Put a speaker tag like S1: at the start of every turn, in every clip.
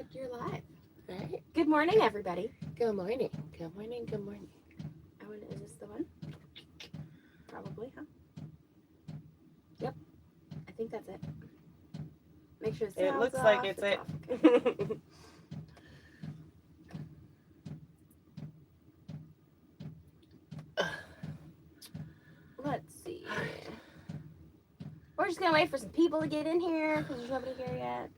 S1: good. You're live.
S2: All right.
S1: Good morning, everybody.
S2: Good morning. Good morning. Good morning.
S1: Oh, and is this the one? Probably, huh? Yep. I think that's it. Make sure
S2: It looks
S1: off.
S2: like it's it.
S1: Okay. Let's see. We're just gonna wait for some people to get in here because there's nobody here yet.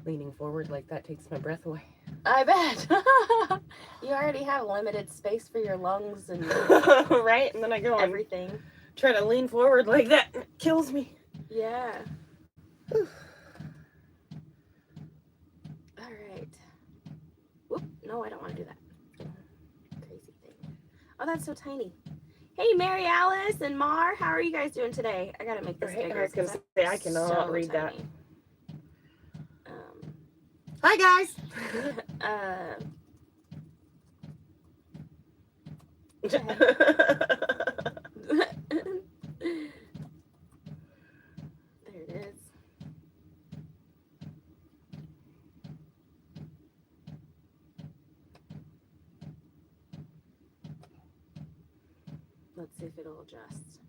S2: Leaning forward like that takes my breath away.
S1: I bet. You already have limited space for your lungs and
S2: right? And then I go
S1: everything.
S2: Try to lean forward like that. And it kills me.
S1: Yeah. Whew. All right. Whoop. No, I don't want to do that. Crazy thing. Oh, that's so tiny. Hey, Mary Alice and Mar, how are you guys doing today? I gotta make this bigger.
S2: I was gonna say I cannot read
S1: tiny.
S2: that. Hi guys.
S1: There it is. Let's see if it'll adjust.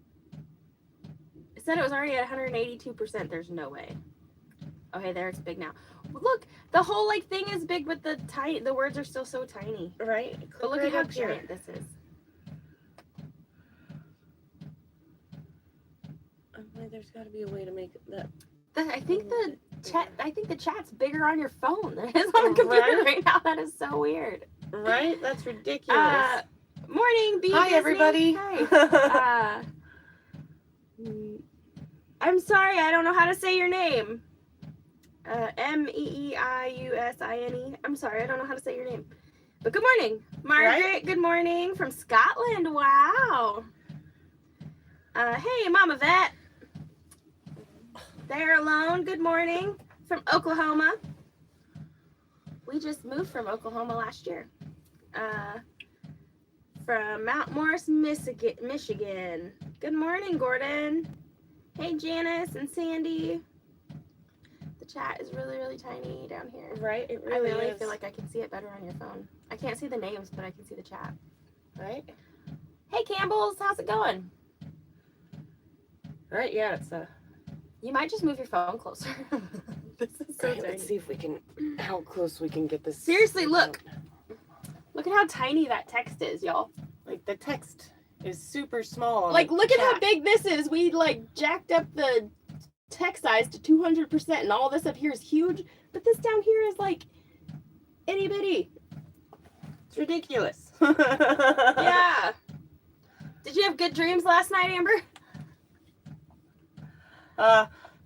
S1: It said it was already at 182%. There's no way. Okay, there, it's big now. Look, the whole like thing is big, but the words are still so tiny.
S2: Right.
S1: But look at how giant this is.
S2: There's got to be a way to make that.
S1: I think the chat's bigger on your phone than it is on the computer right now. That is so weird.
S2: Right? That's ridiculous.
S1: Morning, B.
S2: Hi, everybody.
S1: Hi. I'm sorry, I don't know how to say your name. Meeiusine. I'm sorry, I don't know how to say your name. But good morning, Margaret. Right? Good morning from Scotland. Wow. Hey, Mama Vet. They're alone. Good morning from Oklahoma. We just moved from Oklahoma last year. From Mount Morris, Michigan. Good morning, Gordon. Hey, Janice and Sandy. The chat is really, really tiny down here.
S2: Right, it really is.
S1: I really feel like I can see it better on your phone. I can't see the names, but I can see the chat.
S2: Right?
S1: Hey, Campbells, how's it going?
S2: Right, yeah, it's
S1: You might just move your phone closer. This is so tiny.
S2: Let's see if we can, how close we can get this.
S1: Seriously, look. Look at how tiny that text is, y'all.
S2: Like, the text is super small.
S1: Like, look at how big this is. We, like, jacked up the text size to 200%, and all this up here is huge. But this down here is, like, itty bitty.
S2: It's ridiculous.
S1: Yeah. Did you have good dreams last night, Amber?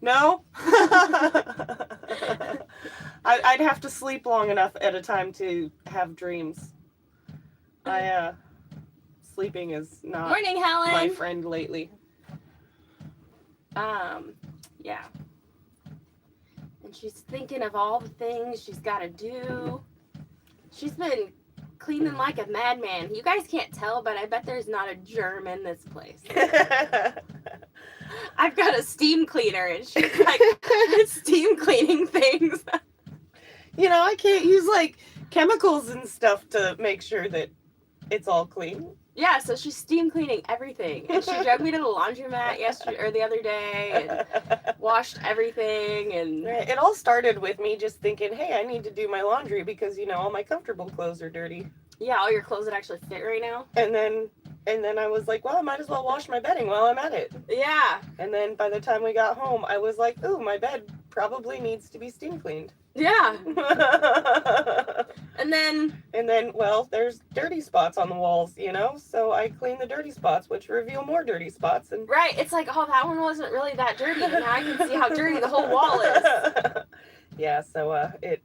S2: No. I'd have to sleep long enough at a time to have dreams. Sleeping is not
S1: Morning, Helen.
S2: my friend lately.
S1: Yeah. And she's thinking of all the things she's got to do. She's been cleaning like a madman. You guys can't tell, but I bet there's not a germ in this place. I've got a steam cleaner, and she's like steam cleaning things.
S2: You know, I can't use like chemicals and stuff to make sure that it's all clean.
S1: Yeah, so she's steam cleaning everything, and she dragged me to the laundromat the other day, and washed everything. And
S2: it all started with me just thinking, hey, I need to do my laundry because all my comfortable clothes are dirty.
S1: Yeah, all your clothes that actually fit right now.
S2: And then I was like, well, I might as well wash my bedding while I'm at it.
S1: Yeah.
S2: And then by the time we got home, I was like, ooh, my bed probably needs to be steam cleaned.
S1: Yeah. And then,
S2: well, there's dirty spots on the walls, so I clean the dirty spots, which reveal more dirty spots. And
S1: right, it's like, oh, that one wasn't really that dirty. Now I can see how dirty the whole wall is.
S2: Yeah, so it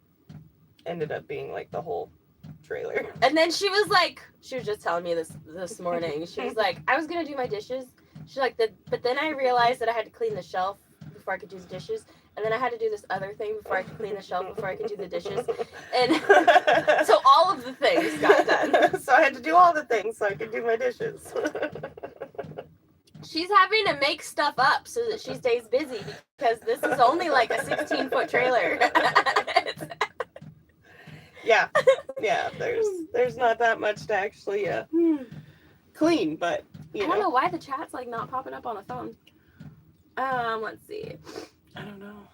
S2: ended up being like the whole trailer.
S1: And then she was just telling me this morning. She was like, I was gonna do my dishes. She's like, but then I realized that I had to clean the shelf before I could do the dishes. And then I had to do this other thing before I could clean the shelf before I could do the dishes. And so all of the things got done.
S2: So I had to do all the things so I could do my dishes.
S1: She's having to make stuff up so that she stays busy because this is only like a 16-foot trailer.
S2: Yeah. Yeah, there's not that much to actually clean, but
S1: I don't know why the chat's like not popping up on the phone. Let's see.
S2: I don't know.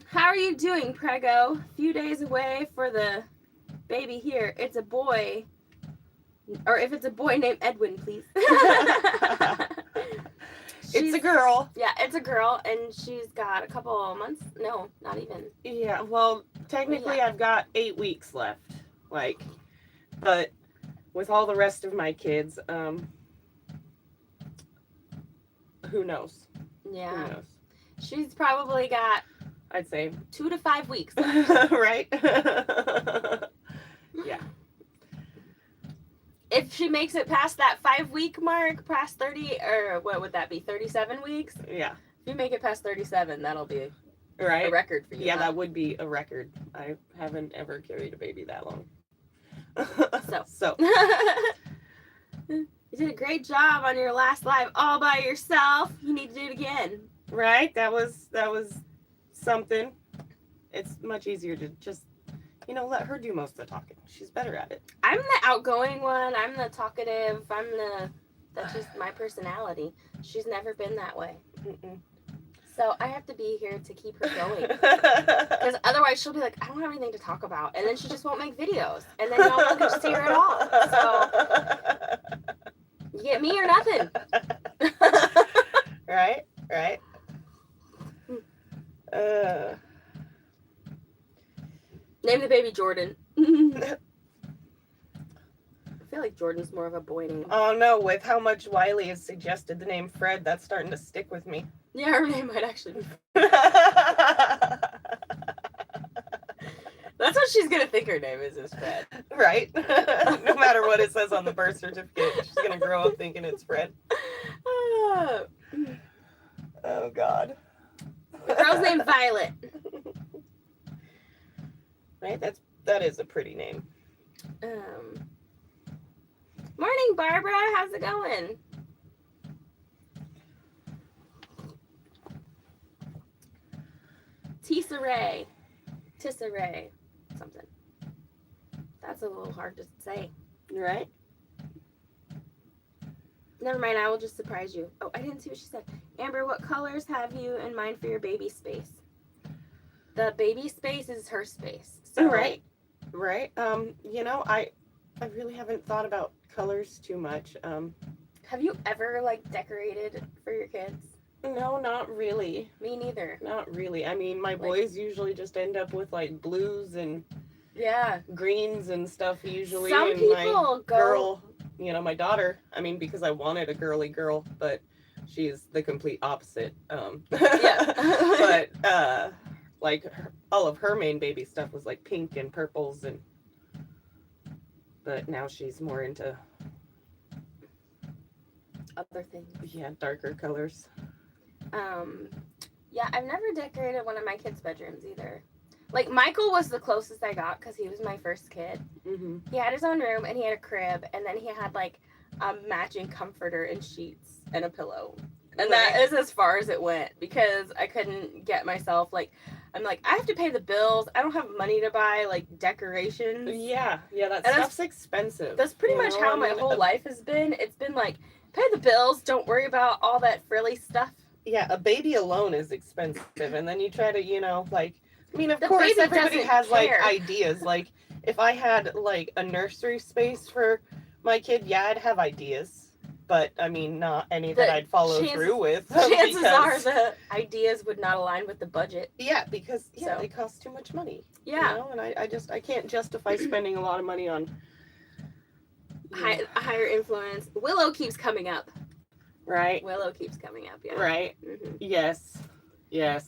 S1: How are you doing, Prego? Few days away for the baby here. It's a boy. Or if it's a boy, name Edwin, please.
S2: It's a girl.
S1: Yeah, it's a girl, and she's got a couple months. No, not even.
S2: Yeah, well, technically I've got 8 weeks left. Like, but with all the rest of my kids, who knows?
S1: Yeah.
S2: Who knows?
S1: She's probably got,
S2: I'd say
S1: 2 to 5 weeks.
S2: right? Yeah.
S1: If she makes it past that 5-week mark, past 30, or what would that be, 37 weeks?
S2: Yeah.
S1: If you make it past 37, that'll be
S2: right.
S1: a record for you.
S2: Yeah,
S1: huh?
S2: that would be a record. I haven't ever carried a baby that long. So.
S1: You did a great job on your last live all by yourself. You need to do it again.
S2: Right? That was something. It's much easier to just, let her do most of the talking. She's better at it.
S1: I'm the outgoing one. I'm the talkative. That's just my personality. She's never been that way.
S2: Mm-mm.
S1: So I have to be here to keep her going. Because otherwise she'll be like, I don't have anything to talk about. And then she just won't make videos. And then y'all won't get to see her at all. So you get me or nothing.
S2: Right?
S1: Name the baby Jordan. I feel like Jordan's more of a boy name.
S2: Oh no, with how much Wiley has suggested the name Fred, that's starting to stick with me.
S1: Yeah, her name might actually be. That's what she's gonna think her name is Fred.
S2: Right? No matter what it says on the birth certificate, she's gonna grow up thinking it's Fred. Oh God.
S1: The girl's named Violet.
S2: Right? That is a pretty name.
S1: Morning, Barbara. How's it going? Tisserray, something. That's a little hard to say.
S2: Right?
S1: Never mind, I will just surprise you. Oh, I didn't see what she said. Amber, what colors have you in mind for your baby space? The baby space is her space. So.
S2: Right. I really haven't thought about colors too much.
S1: Have you ever decorated for your kids?
S2: No, not really.
S1: Me neither.
S2: Not really. I mean, my boys usually just end up with blues and greens and stuff usually.
S1: Some
S2: and
S1: people
S2: my girl, my daughter, because I wanted a girly girl, but she's the complete opposite. But all of her main baby stuff was pink and purples but now she's more into
S1: other things.
S2: Yeah, darker colors.
S1: Yeah, I've never decorated one of my kids' bedrooms either. Michael was the closest I got because he was my first kid.
S2: Mm-hmm.
S1: He had his own room and he had a crib, and then he had a matching comforter and sheets and a pillow. And that is as far as it went because I couldn't get myself I'm I have to pay the bills. I don't have money to buy decorations.
S2: Yeah, that stuff's expensive.
S1: That's pretty much how my whole life has been. It's been pay the bills, don't worry about all that frilly stuff.
S2: Yeah, a baby alone is expensive, and then you try to, of
S1: The
S2: course
S1: baby
S2: everybody
S1: doesn't
S2: has
S1: care.
S2: ideas. If I had a nursery space for my kid, yeah, I'd have ideas. But not any that I'd follow through with.
S1: Chances are the ideas would not align with the budget.
S2: Yeah, because they cost too much money.
S1: Yeah.
S2: And I can't justify spending a lot of money on
S1: higher influence. Willow keeps coming up.
S2: Right.
S1: Willow keeps coming up, yeah.
S2: Right.
S1: Mm-hmm.
S2: Yes.
S1: Yeah.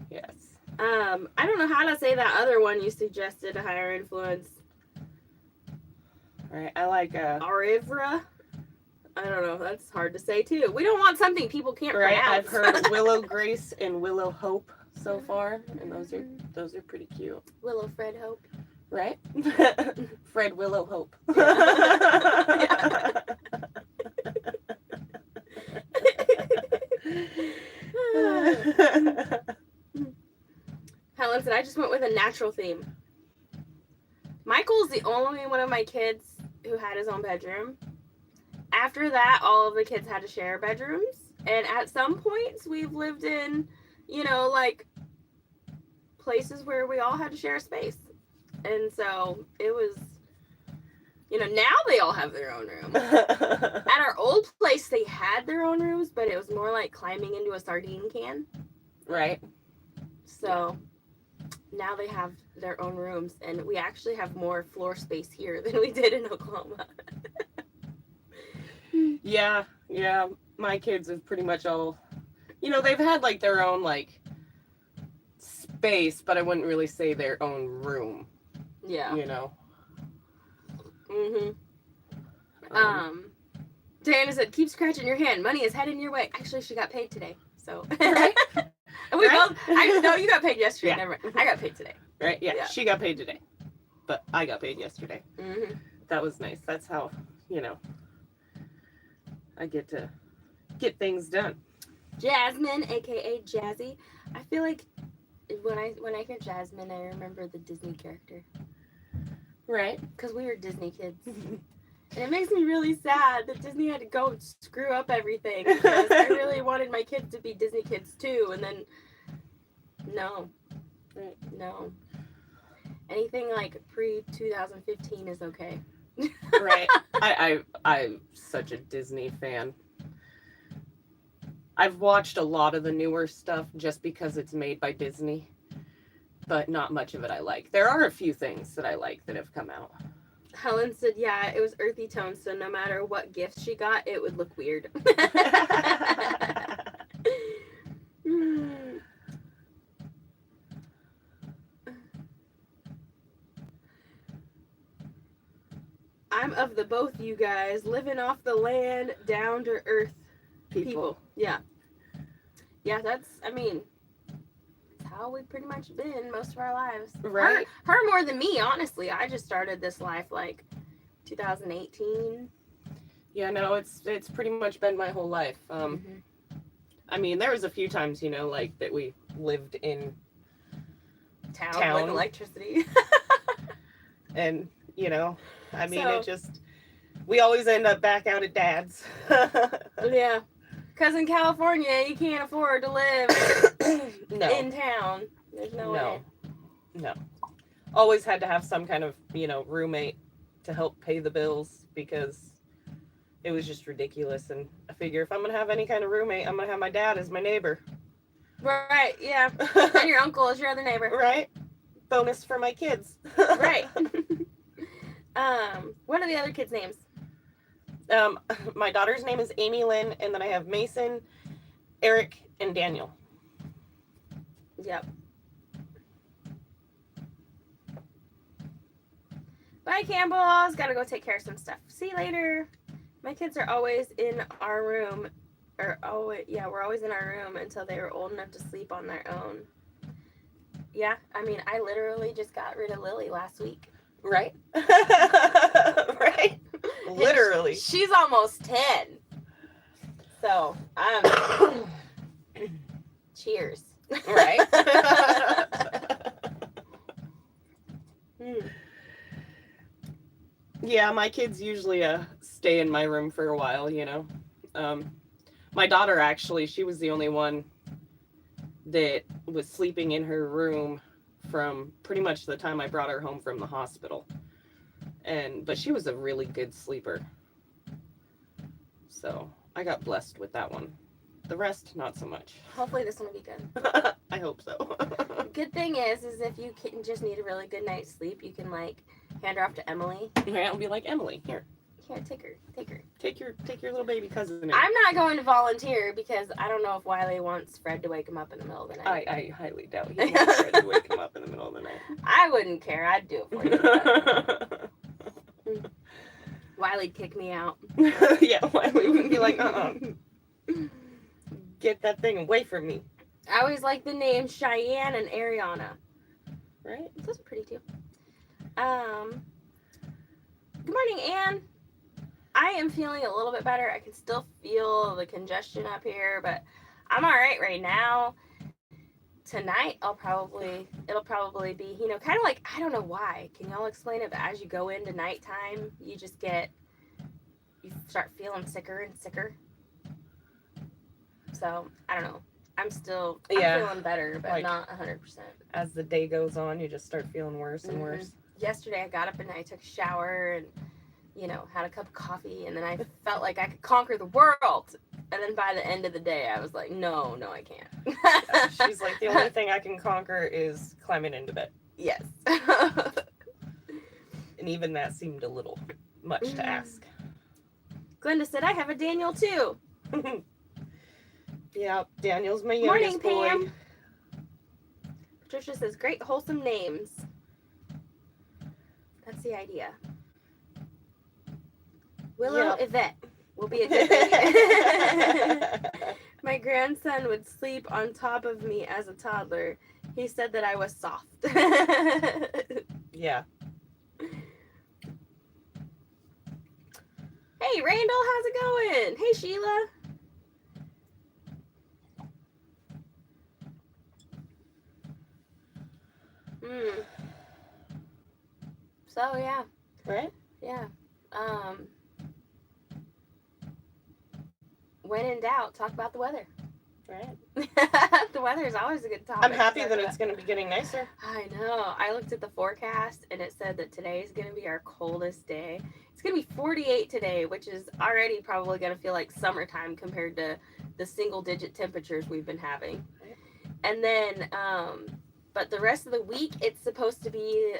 S2: Yes.
S1: I don't know how to say that other one you suggested, a higher influence.
S2: Right. I like
S1: Arivra. I don't know. That's hard to say too. We don't want something people can't pronounce.
S2: I've heard Willow Grace and Willow Hope so far, and those are pretty cute.
S1: Willow Fred Hope.
S2: Right? Fred Willow Hope.
S1: Helen said, I just went with a natural theme. Michael's the only one of my kids who had his own bedroom. After that, all of the kids had to share bedrooms. And at some points, we've lived in, like places where we all had to share a space. And so it was, now they all have their own room. At our old place, they had their own rooms, but it was more like climbing into a sardine can.
S2: Right.
S1: So now they have their own rooms, and we actually have more floor space here than we did in Oklahoma.
S2: Yeah. My kids have pretty much all, they've had like their own like space, but I wouldn't really say their own room.
S1: Yeah.
S2: Mhm.
S1: Diana said, "Keep scratching your hand. Money is heading your way." Actually, she got paid today, so.
S2: Right.
S1: And we
S2: Right?
S1: both. No, you got paid yesterday.
S2: Yeah.
S1: Never mind. I got paid today.
S2: Right. Yeah.
S1: Yeah.
S2: She got paid today, but I got paid yesterday.
S1: Mm-hmm.
S2: That was nice. That's how I get to get things done.
S1: Jasmine, aka Jazzy. I feel like when I hear Jasmine, I remember the Disney character.
S2: Right.
S1: Because we were Disney kids. And it makes me really sad that Disney had to go and screw up everything. Because I really wanted my kids to be Disney kids too. And then, no.
S2: Right.
S1: No. Anything like pre-2015 is okay.
S2: Right. I'm such a Disney fan. I've watched a lot of the newer stuff just because it's made by Disney, but not much of it I like. There are a few things that I like that have come out.
S1: Helen said, yeah, it was earthy tones, so no matter what gifts she got, it would look weird. I'm of the both you guys, living off the land, down to earth people. Yeah. Yeah, that's how we've pretty much been most of our lives.
S2: Right.
S1: Her more than me, honestly. I just started this life like 2018.
S2: Yeah, no, it's pretty much been my whole life. There was a few times, like that we lived in
S1: town. With electricity.
S2: And,
S1: So-
S2: it just, we always end up back out at Dad's.
S1: Yeah. Because in California, you can't afford to live
S2: No.
S1: in town. There's no way.
S2: No. Always had to have some kind of, roommate to help pay the bills because it was just ridiculous. And I figure if I'm going to have any kind of roommate, I'm going to have my dad as my neighbor.
S1: Right, yeah. And your uncle is your other neighbor.
S2: Right. Bonus for my kids.
S1: Right. What are the other kids' names?
S2: My daughter's name is Amy Lynn, and then I have Mason, Eric, and Daniel.
S1: Yep. Bye, Campbell's. Gotta go take care of some stuff. See you later. My kids are always in our room, we're always in our room until they were old enough to sleep on their own. Yeah, I literally just got rid of Lily last week.
S2: Right? Right? Literally.
S1: She's almost 10. So, cheers.
S2: Right? Yeah, my kids usually stay in my room for a while, My daughter, actually, she was the only one that was sleeping in her room from pretty much the time I brought her home from the hospital. But she was a really good sleeper. So I got blessed with that one. The rest, not so much.
S1: Hopefully this one will be good.
S2: I hope so.
S1: Good thing is if you just need a really good night's sleep, you can hand her off to Emily.
S2: I'll be like, Emily, here.
S1: Here, take her.
S2: Take your little baby cousin in.
S1: I'm not going to volunteer because I don't know if Wiley wants Fred to wake him up in the middle of the night.
S2: I highly doubt he wants Fred to wake him up in the middle of the night.
S1: I wouldn't care. I'd do it for you. Wiley'd kick me out.
S2: Yeah, Wiley would be like, get that thing away from me.
S1: I always like the names Cheyenne and Ariana.
S2: Right?
S1: Those are pretty too. Good morning, Anne. I am feeling a little bit better. I can still feel the congestion up here, but I'm all right now. tonight it'll probably be, you know, kind of like, I don't know why. Can y'all explain it? But as you go into nighttime, you start feeling sicker and sicker. So I don't know. I'm feeling better, but like, not 100%.
S2: As the day goes on, you just start feeling worse and worse.
S1: Yesterday I got up and I took a shower and, you know, had a cup of coffee, and then I felt like I could conquer the world. And then by the end of the day, I was like, no, I can't.
S2: She's like, the only thing I can conquer is climbing into bed.
S1: Yes.
S2: And even that seemed a little much to ask.
S1: Glenda said, I have a Daniel too.
S2: Yeah, Daniel's my youngest boy.
S1: Morning, Pam. Patricia says, great wholesome names. That's the idea. Willow Yvette will be a good baby. My grandson would sleep on top of me as a toddler. He said that I was soft.
S2: Yeah.
S1: Hey, Randall, how's it going? Hey, Sheila. So, yeah.
S2: Right?
S1: Yeah. When in doubt, talk about the weather.
S2: Right.
S1: The weather is always a good topic.
S2: I'm happy that it's going to be getting nicer.
S1: I know. I looked at the forecast and it said that today is going to be our coldest day. It's going to be 48 today, which is already probably going to feel like summertime compared to the single-digit temperatures we've been having. And then, but the rest of the week, it's supposed to be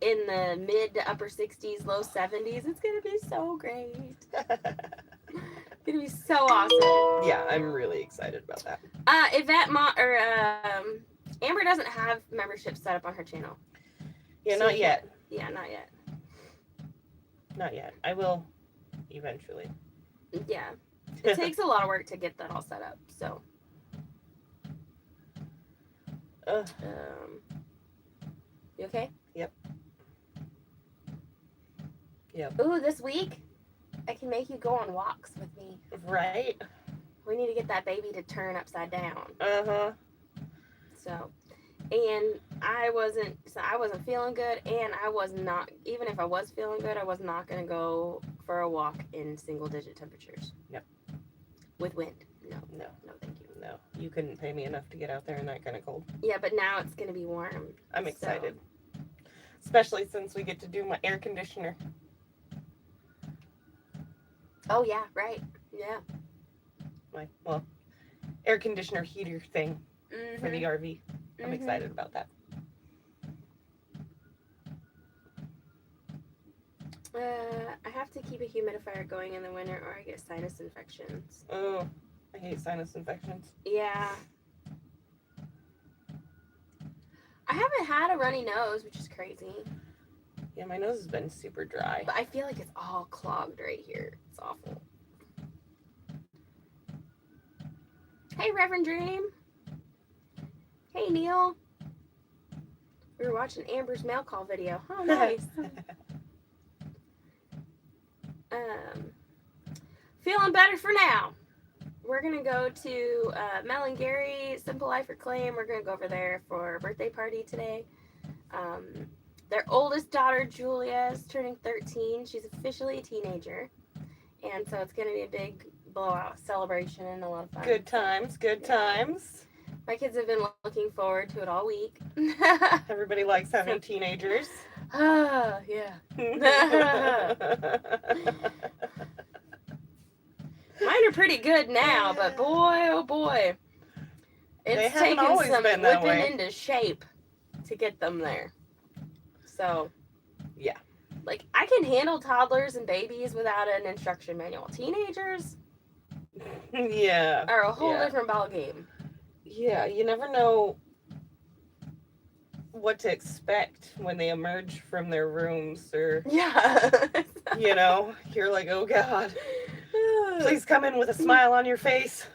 S1: in the mid to upper 60s, low 70s. It's going to be so great. It's going to be so awesome.
S2: Yeah, I'm really excited about that.
S1: Amber doesn't have membership set up on her channel.
S2: Yeah, so not yet.
S1: Yeah, not yet.
S2: Not yet. I will eventually.
S1: Yeah. It takes a lot of work to get that all set up, so. You okay?
S2: Yep. Yep.
S1: Ooh, this week, I can make you go on walks with me.
S2: Right?
S1: We need to get that baby to turn upside down.
S2: Uh-huh.
S1: So, and I wasn't feeling good, and I was not, even if I was feeling good, I was not going to go for a walk in single-digit temperatures.
S2: Yep.
S1: With wind. No, thank you.
S2: No, you couldn't pay me enough to get out there in that kind of cold.
S1: Yeah, but now it's going to be warm.
S2: I'm excited. Especially since we get to do my air conditioner.
S1: Oh, yeah, right. Yeah.
S2: My, air conditioner heater thing for the RV. I'm excited about that.
S1: I have to keep a humidifier going in the winter or I get sinus infections.
S2: Oh, I hate sinus infections.
S1: Yeah. I haven't had a runny nose, which is crazy.
S2: Yeah, my nose has been super dry.
S1: But I feel like it's all clogged right here. It's awful. Hey, Reverend Dream. Hey, Neil. We were watching Amber's mail call video. Oh, nice. Feeling better for now. We're going to go to Mel and Gary, Simple Life Reclaim. We're going to go over there for a birthday party today. Their oldest daughter, Julia, is turning 13. She's officially a teenager. And so it's going to be a big blowout celebration and a lot of fun.
S2: Good times, good times.
S1: My kids have been looking forward to it all week.
S2: Everybody likes having teenagers.
S1: Oh, yeah. Mine are pretty good now, but boy, oh boy. It's taken some whipping into shape to get them there. So,
S2: yeah.
S1: Like, I can handle toddlers and babies without an instruction manual. Teenagers
S2: yeah,
S1: are a whole different ballgame.
S2: Yeah, you never know what to expect when they emerge from their rooms or, you know, you're like, oh God, please come in with a smile on your face.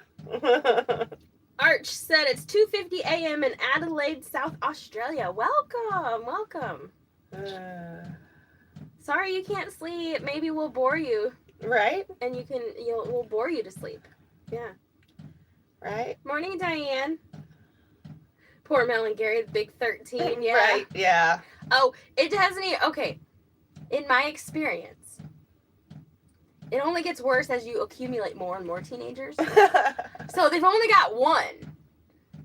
S1: Arch said it's 2:50 a.m. in Adelaide, South Australia. Welcome. Sorry you can't sleep. Maybe we'll bore you.
S2: Right?
S1: And we'll bore you to sleep. Yeah.
S2: Right?
S1: Morning, Diane. Poor Mel and Gary, the big 13, yeah.
S2: Right, yeah.
S1: Oh, it doesn't even, okay. In my experience, it only gets worse as you accumulate more and more teenagers. So they've only got one.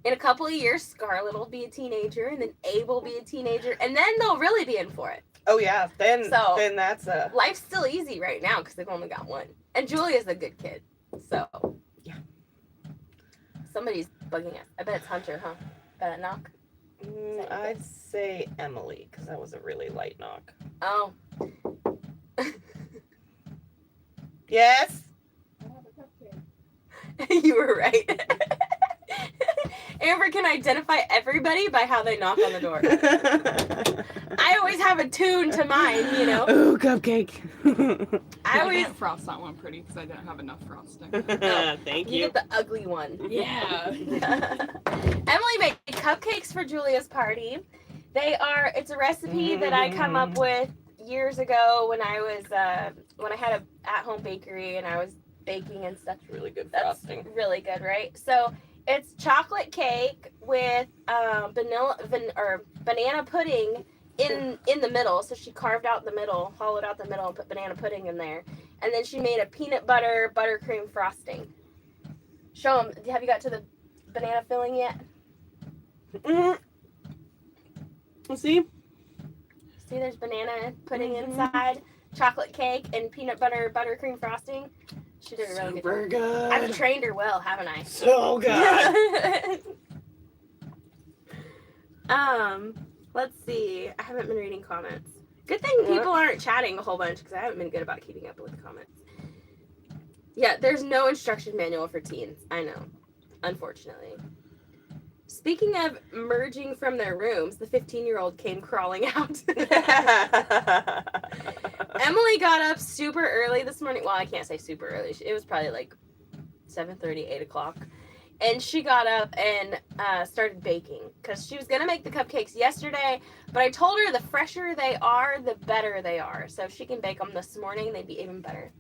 S1: In a couple of years, Scarlett will be a teenager, and then Abe will be a teenager, and then they'll really be in for it.
S2: Oh, yeah. Then that's a...
S1: Life's still easy right now because they've only got one. And Julia's a good kid, so...
S2: Yeah.
S1: Somebody's bugging us. I bet it's Hunter, huh? Bet it knock?
S2: I'd say Emily, because that was a really light knock.
S1: Oh.
S2: Yes?
S1: You were right. Amber can identify everybody by how they knock on the door. I always have a tune to mine, you know.
S2: Ooh, cupcake.
S1: I always
S3: didn't frost that one pretty because I didn't have enough frosting.
S2: Thank
S1: you
S2: you.
S1: get the ugly one.
S3: Yeah.
S1: Emily made cupcakes for Julia's party. It's a recipe that I come up with years ago when I was when I had a at-home bakery and I was baking and stuff.
S2: It's really good
S1: That's
S2: frosting.
S1: really good, right? So it's chocolate cake with banana pudding in the middle. So she carved out the middle, hollowed out the middle, and put banana pudding in there. And then she made a peanut butter buttercream frosting. Show them. Have you got to the banana filling yet?
S2: See?
S1: See, there's banana pudding inside, chocolate cake, and peanut butter buttercream frosting. She did a really
S2: Super
S1: good job.
S2: good.
S1: I've trained her well, haven't I?
S2: So good.
S1: Let's see. I haven't been reading comments. Good thing people aren't chatting a whole bunch because I haven't been good about keeping up with the comments. Yeah, there's no instruction manual for teens. I know, unfortunately. Speaking of merging from their rooms, the 15-year-old came crawling out. Emily got up super early this morning. Well, I can't say super early. It was probably like 7:30, 8 o'clock. And she got up and started baking because she was going to make the cupcakes yesterday. But I told her the fresher they are, the better they are. So if she can bake them this morning, they'd be even better.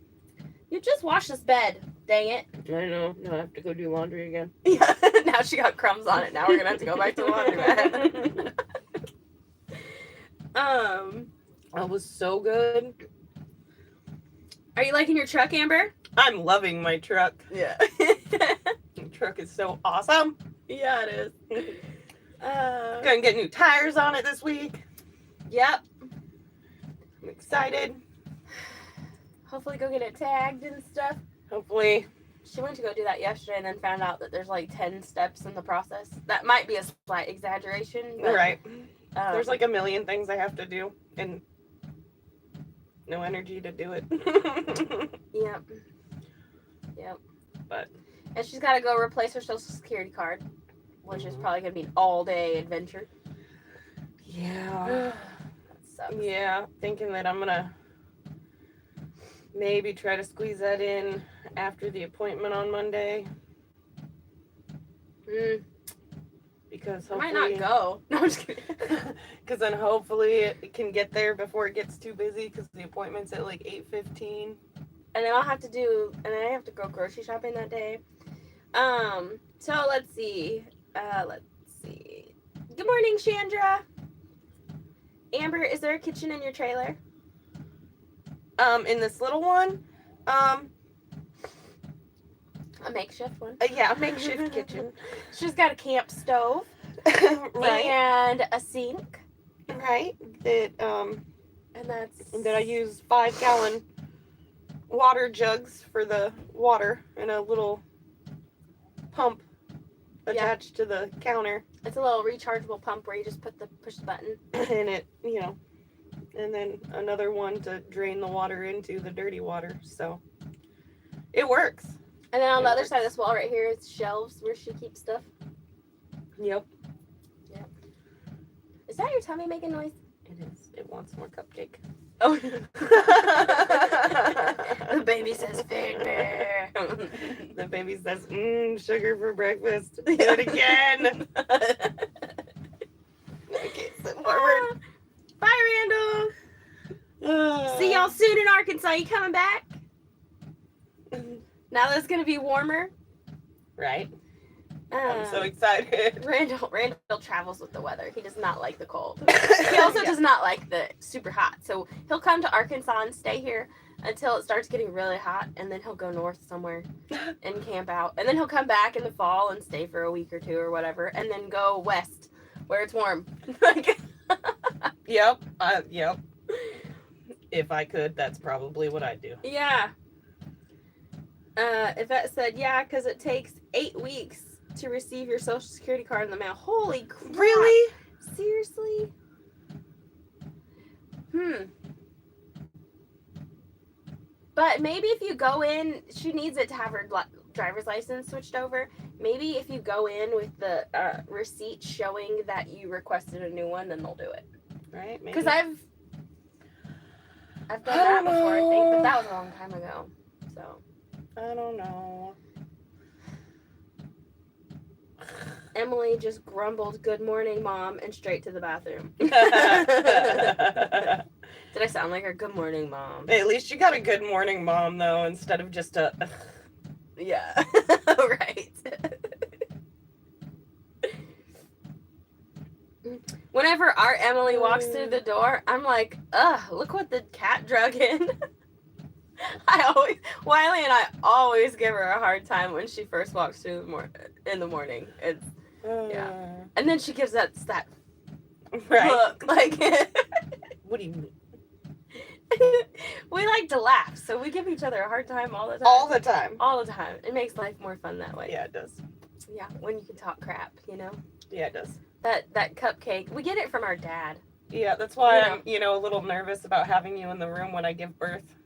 S1: You just washed this bed. Dang it.
S2: I know. Now I have to go do laundry again.
S1: Yeah. Now she got crumbs on it. Now we're going to have to go back to the laundry bed.
S2: That was so good.
S1: Are you liking your truck, Amber?
S2: I'm loving my truck.
S1: Yeah.
S2: My truck is so awesome.
S1: Yeah, it is.
S2: Gonna get new tires on it this week.
S1: Yep.
S2: I'm excited.
S1: Hopefully go get it tagged and stuff.
S2: Hopefully.
S1: She went to go do that yesterday and then found out that there's like 10 steps in the process. That might be a slight exaggeration. But,
S2: Right. There's like a million things I have to do and no energy to do it.
S1: Yep.
S2: But.
S1: And she's got to go replace her social security card, which is probably going to be an all-day adventure.
S2: Yeah.
S1: That sucks.
S2: Yeah. Thinking that I'm gonna maybe try to squeeze that in after the appointment on Monday. Because
S1: I
S2: hopefully...
S1: might not go. No, I'm just kidding.
S2: Because then hopefully it can get there before it gets too busy because the appointment's at like 8:15.
S1: And then I have to go grocery shopping that day. So let's see. Good morning, Chandra. Amber, is there a kitchen in your trailer?
S2: In this little one,
S1: A makeshift one.
S2: yeah, a makeshift kitchen.
S1: She's got a camp stove.
S2: Right.
S1: And a sink.
S2: Right. That
S1: And that's...
S2: that I use 5-gallon water jugs for the water and a little pump attached to the counter.
S1: It's a little rechargeable pump where you just push the button.
S2: And it, and then another one to drain the water into the dirty water. So it works.
S1: And then on the other side of this wall right here is shelves where she keeps stuff.
S2: Yep.
S1: Is that your tummy making noise?
S2: It is. It wants more cupcake.
S1: Oh. The baby says finger.
S2: The baby says, sugar for breakfast. Do it again. Okay, sit forward.
S1: Bye, Randall. See y'all soon in Arkansas. You coming back? Now that it's going to be warmer.
S2: Right. I'm so excited.
S1: Randall travels with the weather. He does not like the cold. He also does not like the super hot. So he'll come to Arkansas and stay here until it starts getting really hot, and then he'll go north somewhere and camp out. And then he'll come back in the fall and stay for a week or two or whatever, and then go west where it's warm.
S2: Yep. Yep. If I could, that's probably what I'd do.
S1: Yeah. Yvette said, yeah, because it takes 8 weeks to receive your Social Security card in the mail. Holy crap.
S2: Really?
S1: Seriously? But maybe if you go in, she needs it to have her driver's license switched over. Maybe if you go in with the receipt showing that you requested a new one, then they'll do it.
S2: Right?
S1: Because I've done that before, I think, but that was a long time ago. So
S2: I don't know.
S1: Emily just grumbled, "Good morning, Mom," and straight to the bathroom. Did I sound like her? Good morning, Mom.
S2: At least you got a good morning, Mom, though, instead of just a...
S1: Yeah. Right. Whenever our Emily walks through the door, I'm like, ugh, look what the cat drug in. Wiley and I always give her a hard time when she first walks through in the morning. It's, yeah. And then she gives us that
S2: Right.
S1: look, like...
S2: What do you mean?
S1: We like to laugh, so we give each other a hard time all the time.
S2: All the time.
S1: All the time. It makes life more fun that way.
S2: Yeah, it does.
S1: Yeah, when you can talk crap, you know?
S2: Yeah, it does.
S1: That cupcake, we get it from our dad.
S2: Yeah, that's why
S1: You
S2: I'm, a little nervous about having you in the room when I give birth.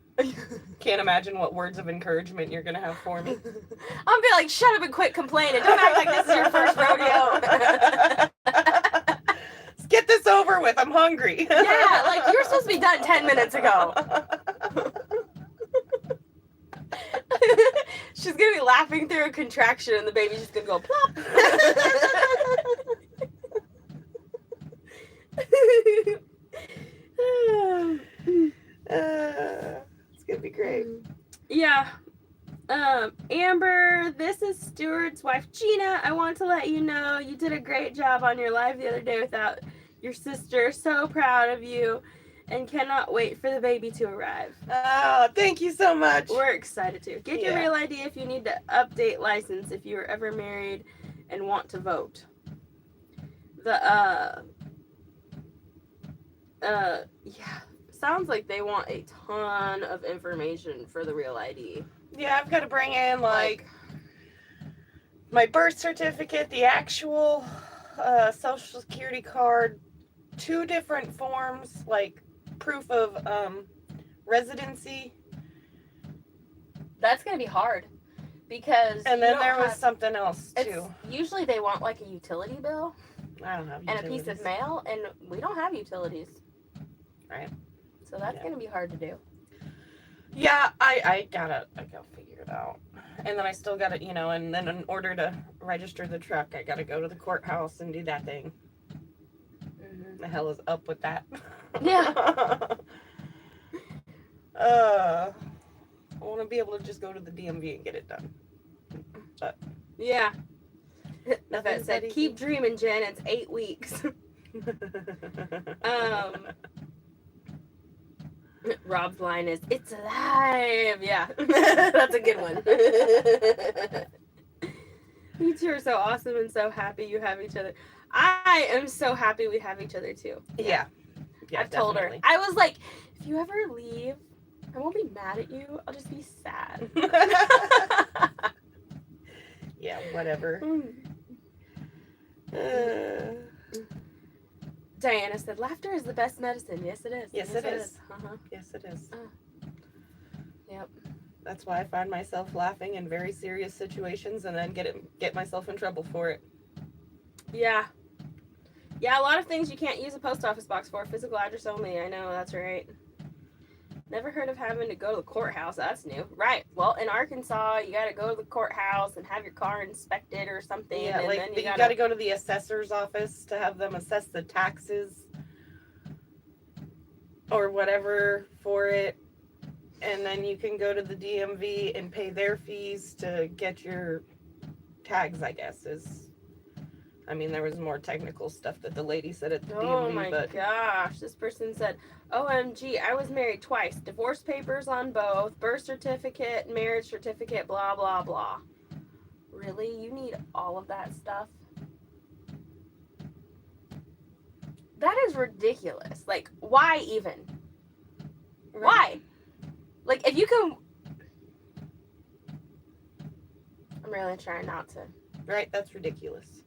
S2: Can't imagine what words of encouragement you're gonna have for me.
S1: I'm gonna be like, shut up and quit complaining. Don't act like this is your first rodeo.
S2: Let's get this over with. I'm hungry.
S1: Yeah, like you were supposed to be done 10 minutes ago. She's gonna be laughing through a contraction and the baby's just gonna go plop.
S2: It's gonna be great.
S1: Yeah. Amber, this is Stuart's wife, Gina. I want to let you know you did a great job on your live the other day without your sister. So proud of you and cannot wait for the baby to arrive.
S2: Oh, thank you so much.
S1: We're excited to. Get your real ID if you need to update license if you were ever married and want to vote. Sounds like they want a ton of information for the real ID.
S2: Yeah, I've got to bring in like my birth certificate, the actual Social Security card, 2 different forms, like proof of residency.
S1: That's gonna be hard because.
S2: And then there was something else too.
S1: Usually they want like a utility bill.
S2: I don't have
S1: utilities. And a piece of mail, and we don't have utilities.
S2: Right.
S1: So that's gonna be hard to do.
S2: Yeah, I gotta figure it out. And then I still gotta, and then in order to register the truck, I gotta go to the courthouse and do that thing.
S1: Mm-hmm.
S2: The hell is up with that?
S1: Yeah.
S2: I want to be able to just go to the DMV and get it done. But
S1: yeah.
S2: Nothing
S1: said, keep dreaming, Jen. It's 8 weeks. Rob's line is, "It's alive." Yeah, that's a good one. You two are so awesome and so happy you have each other. I am so happy we have each other too.
S2: Yeah.
S1: I've told her. I was like, if you ever leave, I won't be mad at you. I'll just be sad.
S2: Yeah, whatever.
S1: Diana said, laughter is the best medicine. Yes, it is.
S2: Yes, it is.
S1: Uh-huh.
S2: Yes, it is.
S1: Yep.
S2: That's why I find myself laughing in very serious situations and then get myself in trouble for it.
S1: Yeah. Yeah, a lot of things you can't use a post office box for. Physical address only. I know, that's right. Never heard of having to go to the courthouse. That's new. Right. Well, in Arkansas, you got to go to the courthouse and have your car inspected or something.
S2: Yeah,
S1: and
S2: like
S1: then
S2: you got to go to the assessor's office to have them assess the taxes or whatever for it. And then you can go to the DMV and pay their fees to get your tags, I guess, is... I mean, there was more technical stuff that the lady said at the
S1: Oh
S2: DMV,
S1: my
S2: but...
S1: gosh. This person said, OMG, I was married twice. Divorce papers on both. Birth certificate, marriage certificate, blah, blah, blah. Really? You need all of that stuff? That is ridiculous. Like, why even? Why? Like, if you can... I'm really trying not to.
S2: Right? That's ridiculous.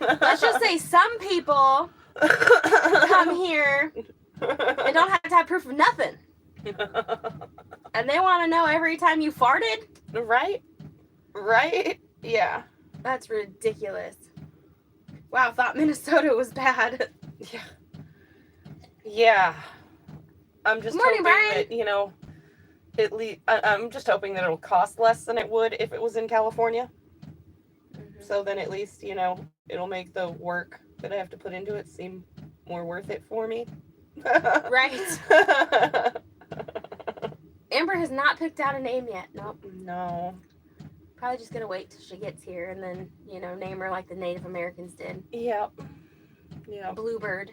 S1: Let's just say some people come here and don't have to have proof of nothing. And they want to know every time you farted?
S2: Right? Right? Yeah.
S1: That's ridiculous. Wow, I thought Minnesota was bad.
S2: Yeah. Yeah. I'm just
S1: Good morning,
S2: hoping
S1: Brian.
S2: that, you know, at least, I'm just hoping that it'll cost less than it would if it was in California.
S1: Mm-hmm.
S2: So then at least, you know, it'll make the work that I have to put into it seem more worth it for me.
S1: Right. Amber has not picked out a name yet. Nope.
S2: No.
S1: Probably just gonna wait till she gets here and then, you know, name her like the Native Americans did.
S2: Yep. Yeah.
S1: Bluebird.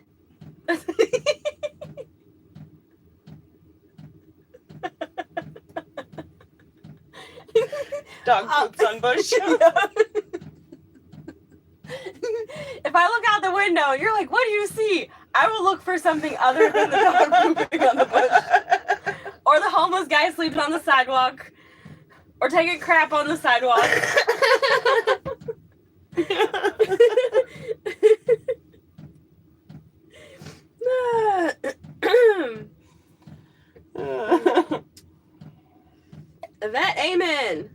S2: Dog poops on bush.
S1: If I look out the window and you're like, what do you see? I will look for something other than the dog pooping on the bush. Or the homeless guy sleeping on the sidewalk. Or taking crap on the sidewalk. That amen.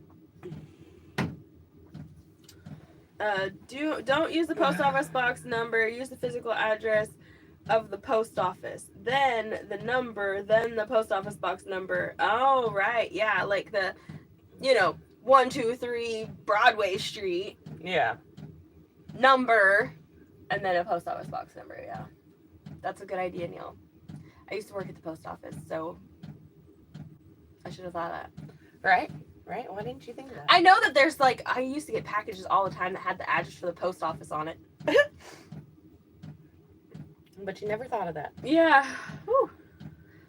S1: Don't use the post office box number. Use the physical address of the post office. Then the number. Then the post office box number. Oh right, yeah, like the, you know, 123 Broadway Street
S2: Yeah.
S1: number, and then a post office box number. Yeah, that's a good idea, Neil. I used to work at the post office, so I should have thought of that.
S2: Right? Right? Why didn't you think of that?
S1: I know that there's like, I used to get packages all the time that had the address for the post office on it.
S2: But you never thought of that.
S1: Yeah. Whew.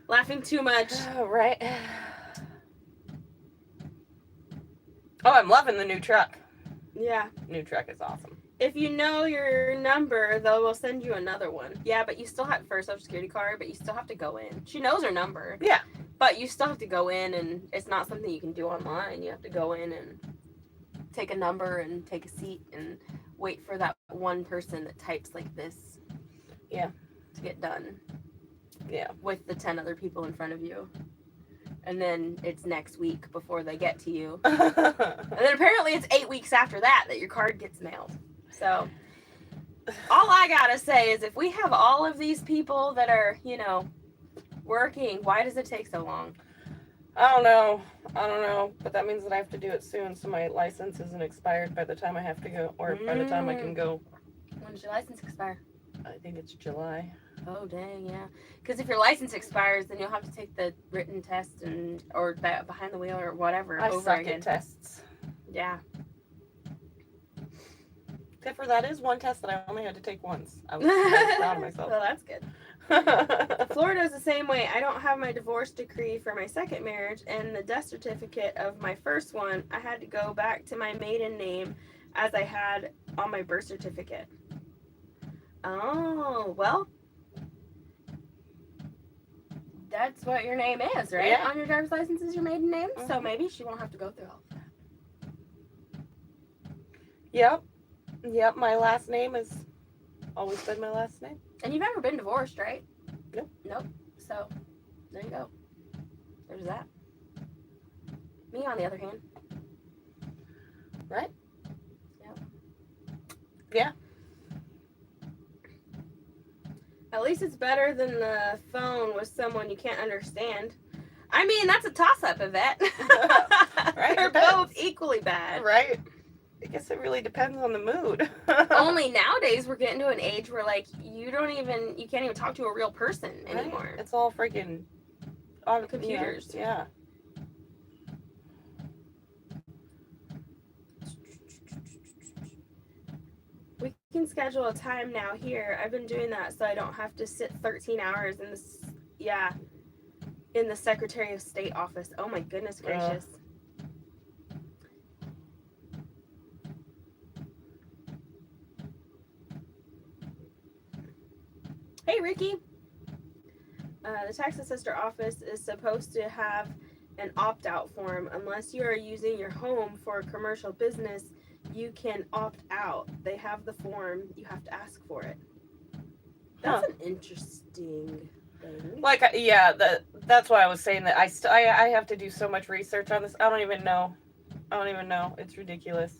S1: Laughing too much.
S2: Oh, right. Oh, I'm loving the new truck.
S1: Yeah.
S2: New truck is awesome.
S1: If you know your number, they will send you another one. Yeah, but you still have, for a social security card, but you still have to go in. She knows her number.
S2: Yeah.
S1: But you still have to go in, and it's not something you can do online. You have to go in and take a number and take a seat and wait for that one person that types like this.
S2: Yeah.
S1: To get done.
S2: Yeah.
S1: With the 10 other people in front of you. And then it's next week before they get to you. And then apparently it's 8 weeks after that your card gets mailed. So all I gotta say is if we have all of these people that are, you know, working, why does it take so long?
S2: I don't know. But that means that I have to do it soon, so my license isn't expired by the time I have to go, or by the time I can go.
S1: When does your license expire?
S2: I think it's July.
S1: Oh, dang, yeah. Because if your license expires, then you'll have to take the written test or that behind the wheel or whatever
S2: I
S1: over
S2: suck
S1: again.
S2: at tests.
S1: Yeah.
S2: Except for that is one test that I only had to take once. I was very proud of myself.
S1: Well, that's good. Florida's the same way. I don't have my divorce decree for my second marriage, and the death certificate of my first one, I had to go back to my maiden name as I had on my birth certificate. Oh, well, that's what your name is, right?
S2: Yeah.
S1: On your driver's license is your maiden name, so
S2: Mhm.
S1: maybe she won't have to go through all of that.
S2: Yep, my last name has always been my last name.
S1: And you've never been divorced, right?
S2: Nope.
S1: Nope. So, there you go. There's that. Me, on the other hand.
S2: Right?
S1: Yep.
S2: Yeah.
S1: At least it's better than the phone with someone you can't understand. I mean, that's a toss-up, Yvette.
S2: Right,
S1: They're
S2: depends.
S1: both equally bad.
S2: Right? I guess it really depends on the mood.
S1: Only nowadays we're getting to an age where, like, you can't even talk to a real person anymore.
S2: Right? It's all freaking on
S1: Computers.
S2: Yeah.
S1: can schedule a time now here. I've been doing that so I don't have to sit 13 hours in this, in the Secretary of State office. Oh my goodness gracious. Hey, Ricky. The tax assessor office is supposed to have an opt-out form. Unless you are using your home for a commercial business, you can opt out. They have the form. You have to ask for it. That's an interesting thing.
S2: Like, yeah, that's why I was saying that I have to do so much research on this. I don't even know. It's ridiculous.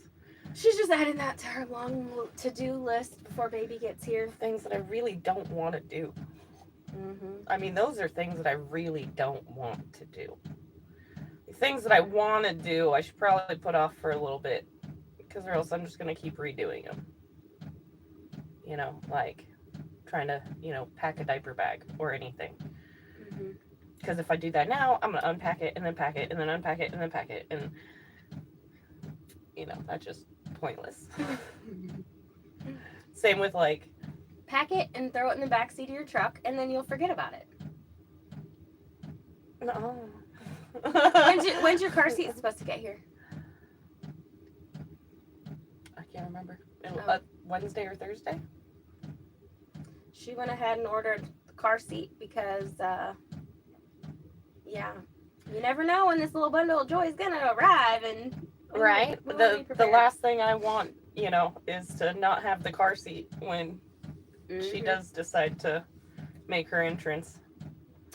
S1: She's just adding that to her long to-do list before baby gets here.
S2: Things that I really don't want to do.
S1: Mm-hmm.
S2: I mean, those are things that I really don't want to do. The things that I want to do, I should probably put off for a little bit, because or else I'm just going to keep redoing them. You know, like trying to, pack a diaper bag or anything. Because if I do that now, I'm going to unpack it and then pack it and then unpack it and then pack it. And, that's just pointless. Same with like...
S1: Pack it and throw it in the backseat of your truck, and then you'll forget about it.
S2: No.
S1: When's your car seat supposed to get here?
S2: I can't remember. Wednesday or Thursday?
S1: She went ahead and ordered the car seat because, you never know when this little bundle of joy is gonna arrive, and
S2: right. The last thing I want, is to not have the car seat when she does decide to make her entrance.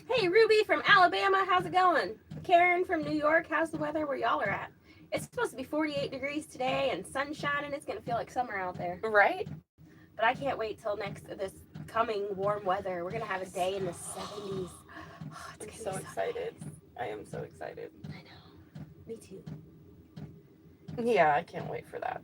S1: Hey, Ruby from Alabama, how's it going? Karen from New York, how's the weather where y'all are at? It's supposed to be 48 degrees today and sunshine, and it's gonna feel like summer out there.
S2: Right.
S1: But I can't wait till this coming warm weather. We're gonna have a day in the 70s. Oh,
S2: I'm so excited. I am so excited.
S1: I know. Me too.
S2: Yeah, I can't wait for that.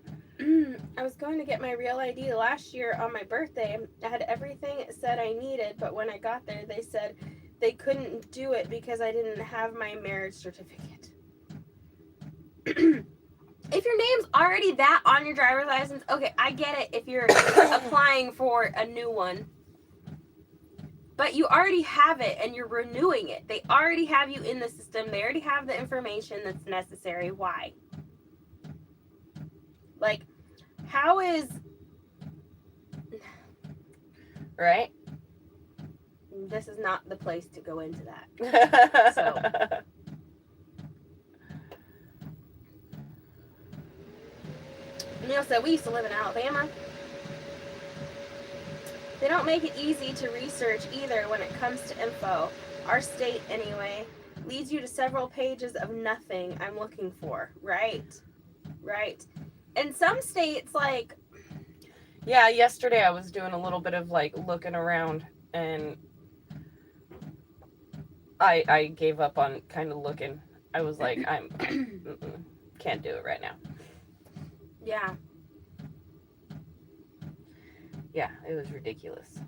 S1: I was going to get my real ID last year on my birthday. I had everything it said I needed, but when I got there, they said they couldn't do it because I didn't have my marriage certificate. If your name's already that on your driver's license, okay, I get it if you're applying for a new one. But you already have it and you're renewing it. They already have you in the system. They already have the information that's necessary. Why? Like, how is...
S2: Right?
S1: This is not the place to go into that. So... Neil said, we used to live in Alabama. They don't make it easy to research either when it comes to info. Our state, anyway, leads you to several pages of nothing I'm looking for. Right. And some states, like...
S2: Yeah, yesterday I was doing a little bit of, looking around, and I gave up on kind of looking. I was like, can't do it right now.
S1: Yeah.
S2: Yeah, it was ridiculous.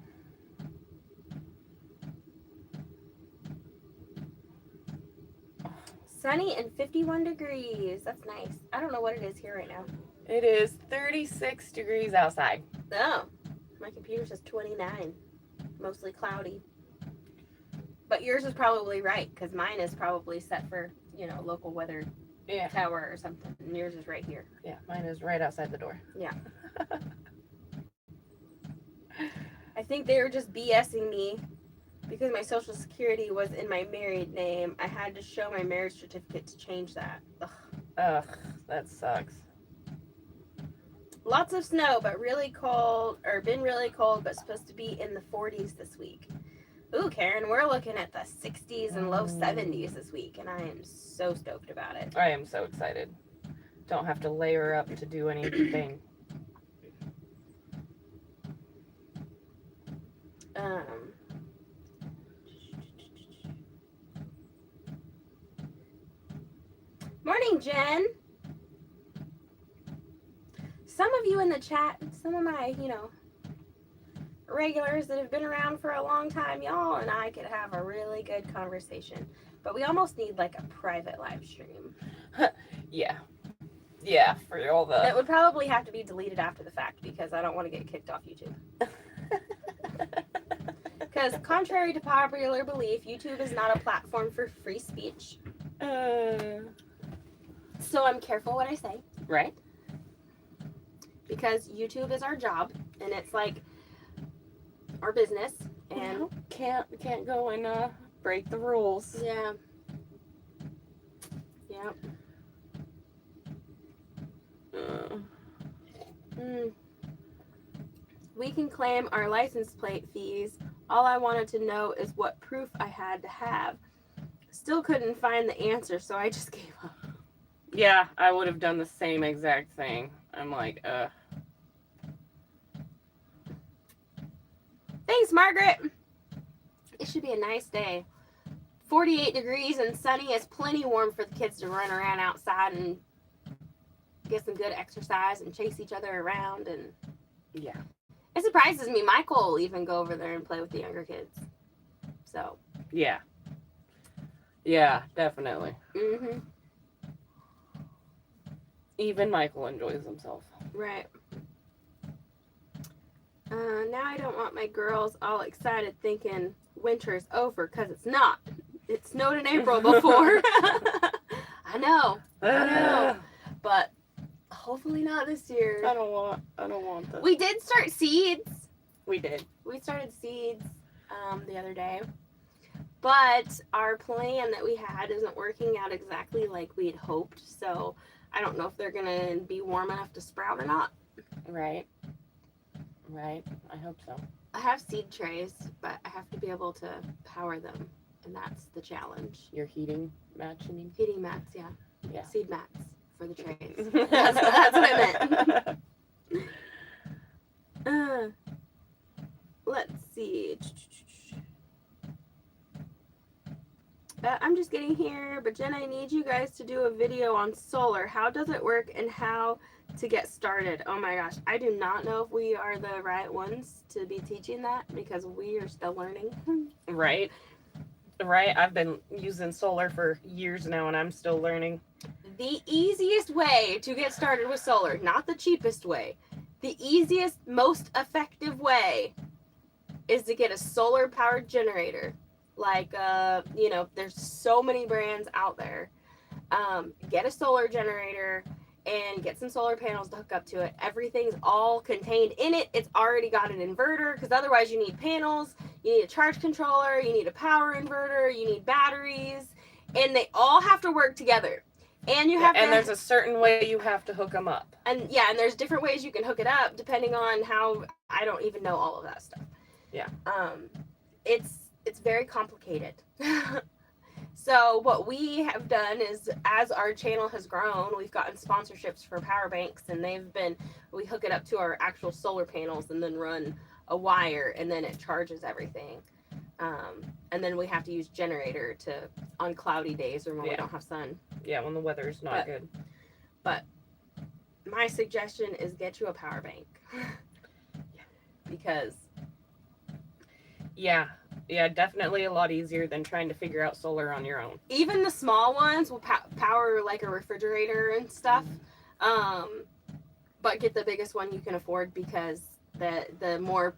S1: Sunny and 51 degrees. That's nice. I don't know what it is here right now.
S2: It is 36 degrees outside.
S1: Oh, my computer says 29. Mostly cloudy. But yours is probably right, because mine is probably set for, local weather tower or something. And yours is right here.
S2: Yeah, mine is right outside the door.
S1: Yeah. I think they were just BSing me because my social security was in my married name. I had to show my marriage certificate to change that.
S2: Ugh, that sucks.
S1: Lots of snow, but really cold, or been really cold, but supposed to be in the 40s this week. Ooh, Karen, we're looking at the 60s and low 70s this week, and I am so stoked about it.
S2: I am so excited. Don't have to layer up to do anything.
S1: Morning, Jen. Some of you in the chat, some of my, regulars that have been around for a long time, y'all and I could have a really good conversation. But we almost need a private live stream.
S2: Yeah. Yeah, for all
S1: That
S2: the.
S1: would probably have to be deleted after the fact because I don't want to get kicked off YouTube. Because contrary to popular belief, YouTube is not a platform for free speech. So I'm careful what I say.
S2: Right.
S1: Because YouTube is our job and it's like our business. And
S2: No, can't go and break the rules.
S1: yeah. Yep. We can claim our license plate fees. All I wanted to know is what proof I had to have. Still couldn't find the answer, so I just gave up.
S2: Yeah, I would have done the same exact thing. I'm like,
S1: Thanks, Margaret. It should be a nice day. 48 degrees and sunny is plenty warm for the kids to run around outside and get some good exercise and chase each other around. And
S2: yeah.
S1: it surprises me. Michael will even go over there and play with the younger kids. So.
S2: Yeah. Yeah, definitely.
S1: Mm-hmm.
S2: Even Michael enjoys himself.
S1: Right. Now I don't want my girls all excited thinking winter's over, because it's not. It snowed in April before. I know. But hopefully not this year.
S2: I don't want this.
S1: We did start seeds.
S2: We did.
S1: We started seeds the other day. But our plan that we had isn't working out exactly like we had hoped. So I don't know if they're going to be warm enough to sprout or not.
S2: Right. Right. I hope so.
S1: I have seed trays, but I have to be able to power them. And that's the challenge.
S2: Your heating mat, you mean?
S1: Heating mats, yeah.
S2: Yeah.
S1: Seed mats for the trays. That's what I meant. Let's see. I'm just getting here, but Jen, I need you guys to do a video on solar. How does it work and how to get started? Oh my gosh, I do not know if we are the right ones to be teaching that because we are still learning.
S2: Right. Right. I've been using solar for years now and I'm still learning.
S1: The easiest way to get started with solar, not the cheapest way, the easiest, most effective way is to get a solar powered generator. Like, there's so many brands out there. Get a solar generator and get some solar panels to hook up to it. Everything's all contained in it. It's already got an inverter because otherwise you need panels, you need a charge controller, you need a power inverter, you need batteries, and they all have to work together. And you have
S2: and there's a certain way you have to hook them up.
S1: And there's different ways you can hook it up depending on how, I don't even know all of that stuff.
S2: Yeah.
S1: It's very complicated. So what we have done is, as our channel has grown, we've gotten sponsorships for power banks, and we hook it up to our actual solar panels and then run a wire, and then it charges everything. And then we have to use generator on cloudy days or when we don't have sun.
S2: Yeah, when the weather's not good.
S1: But my suggestion is get you a power bank. Because
S2: yeah, definitely a lot easier than trying to figure out solar on your own.
S1: even the small ones will power like a refrigerator and stuff. But get the biggest one you can afford because the more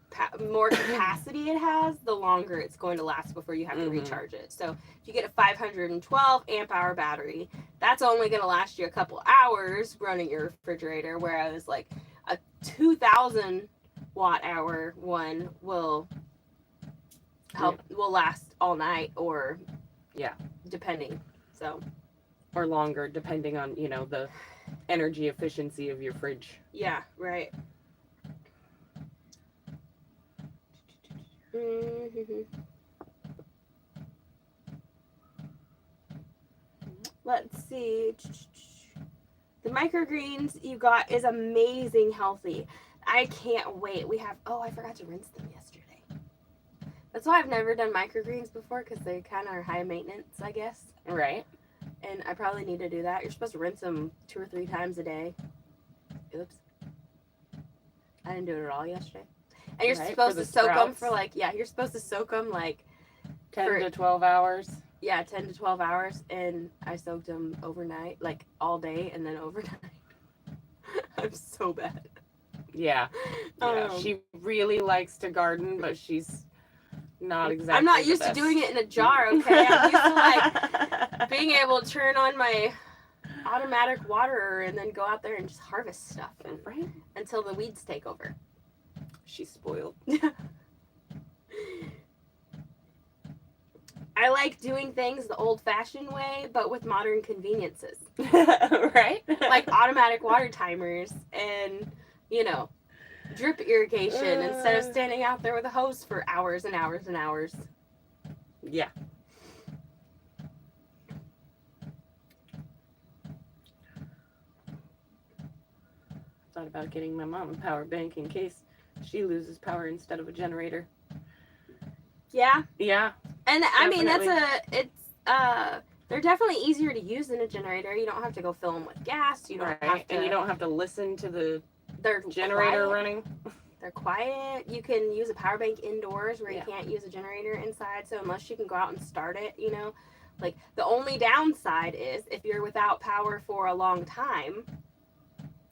S1: capacity it has, the longer it's going to last before you have to recharge it. So if you get a 512 amp hour battery, that's only going to last you a couple hours running your refrigerator, whereas like a 2,000 watt hour one will last all night or depending. So
S2: or longer depending on the energy efficiency of your fridge.
S1: Yeah, right. Let's see. The microgreens you got is amazing healthy. I can't wait. I forgot to rinse them yesterday. That's why I've never done microgreens before, because they kind of are high maintenance, I guess.
S2: Right.
S1: And I probably need to do that. You're supposed to rinse them 2 or 3 times a day. Oops. I didn't do it at all yesterday. And you're supposed to soak them for you're supposed to soak them
S2: 10 to 12 hours.
S1: Yeah, 10 to 12 hours. And I soaked them overnight, all day and then overnight. I'm so bad.
S2: Yeah. She really likes to garden, but she's not exactly
S1: I'm not
S2: the
S1: used
S2: best.
S1: to doing it in a jar, okay? I'm used to like being able to turn on my automatic waterer and then go out there and just harvest stuff
S2: Right?
S1: until the weeds take over.
S2: She's spoiled.
S1: I like doing things the old-fashioned way, but with modern conveniences.
S2: Right?
S1: Like automatic water timers and, you know, drip irrigation instead of standing out there with a hose for hours and hours and hours.
S2: Yeah. Thought about getting my mom a power bank in case she loses power instead of a generator.
S1: Yeah.
S2: Yeah.
S1: And I mean,
S2: Definitely.
S1: they're definitely easier to use than a generator. You don't have to go fill them with gas. You don't have to.
S2: And you don't have to listen to the
S1: They're
S2: generator
S1: quiet.
S2: running.
S1: They're quiet. You can use a power bank indoors where
S2: Yeah.
S1: you can't use a generator inside. So unless you can go out and start it, you know, like the only downside is if you're without power for a long time,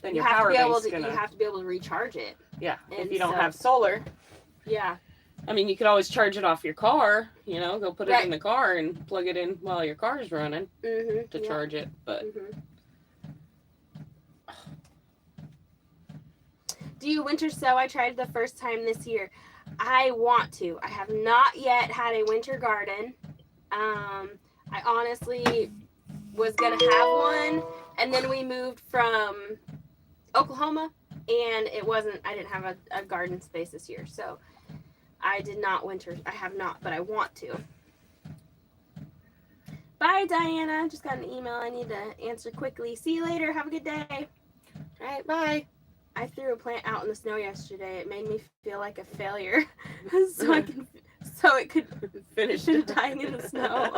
S2: Then
S1: you
S2: your
S1: have to
S2: power
S1: be able
S2: bank's
S1: to
S2: gonna.
S1: you have to be able to recharge it.
S2: Yeah.
S1: and
S2: If you don't
S1: so-
S2: have solar,
S1: Yeah.
S2: I mean, you could always charge it off your car. You know, go put it
S1: Right.
S2: in the car and plug it in while your car's running
S1: Mhm.
S2: to
S1: yeah.
S2: charge it. But
S1: Mhm. Do you winter sow? I tried the first time this year. I want to. I have not yet had a winter garden. I honestly was gonna have one, and then we moved from Oklahoma, and I didn't have a garden space this year, so I did not winter. I have not, but I want to. Bye, Diana. Just got an email I need to answer quickly. See you later. Have a good day.
S2: all right, bye.
S1: I threw a plant out in the snow yesterday. It made me feel like a failure, so it could
S2: Finish
S1: dying in the snow.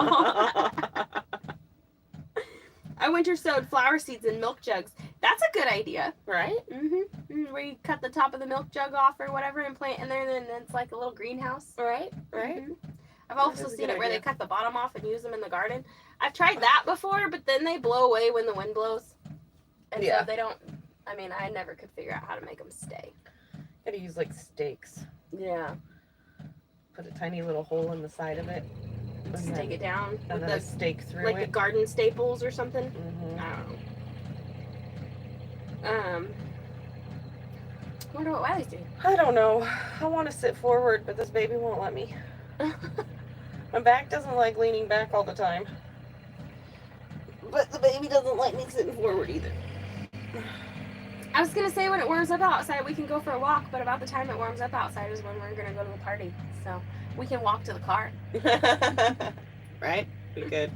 S1: I winter sowed flower seeds in milk jugs. That's a good idea.
S2: Right?
S1: Where you cut the top of the milk jug off or whatever and plant in there, and then it's like a little greenhouse.
S2: Right?
S1: Mhm. I've also
S2: is a
S1: seen
S2: good
S1: it where they
S2: idea.
S1: cut the bottom off and use them in the garden. I've tried that before, but then they blow away when the wind blows. And
S2: Yeah.
S1: so they don't, I mean, I never could figure out how to make them stay.
S2: Gotta use like stakes.
S1: Yeah.
S2: Put a tiny little hole in the side of it.
S1: Just
S2: And
S1: take
S2: then-
S1: it down
S2: And
S1: with
S2: then a
S1: the,
S2: stake through
S1: like the
S2: it.
S1: garden staples or something.
S2: Mhm.
S1: I don't know. Wonder what Wiley's doing.
S2: I don't know. I want to sit forward, but this baby won't let me. My back doesn't like leaning back all the time. But the baby doesn't like me sitting forward either.
S1: I was gonna say when it warms up outside we can go for a walk, but about the time it warms up outside is when we're gonna go to the party. So we can walk to the car.
S2: Right? We could.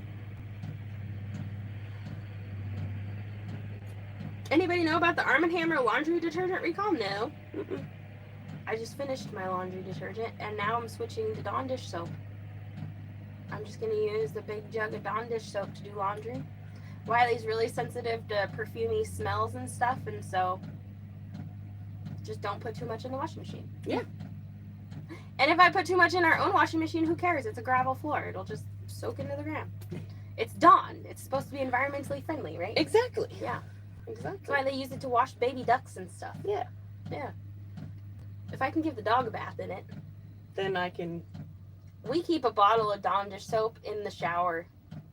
S1: Anybody know about the Arm & Hammer laundry detergent recall? No.
S2: Mm-mm.
S1: I just finished my laundry detergent and now I'm switching to Dawn dish soap. I'm just gonna use the big jug of Dawn dish soap to do laundry. Wiley's really sensitive to perfumey smells and stuff, and so just don't put too much in the washing machine.
S2: Yeah.
S1: And if I put too much in our own washing machine, who cares? It's a gravel floor. It'll just soak into the ground. It's Dawn. It's supposed to be environmentally friendly, right?
S2: Exactly.
S1: Yeah.
S2: Exactly.
S1: That's why they use it to wash baby ducks and stuff.
S2: Yeah.
S1: Yeah. If I can give the dog a bath in it.
S2: Then I can.
S1: We keep a bottle of Dawn dish soap in the shower,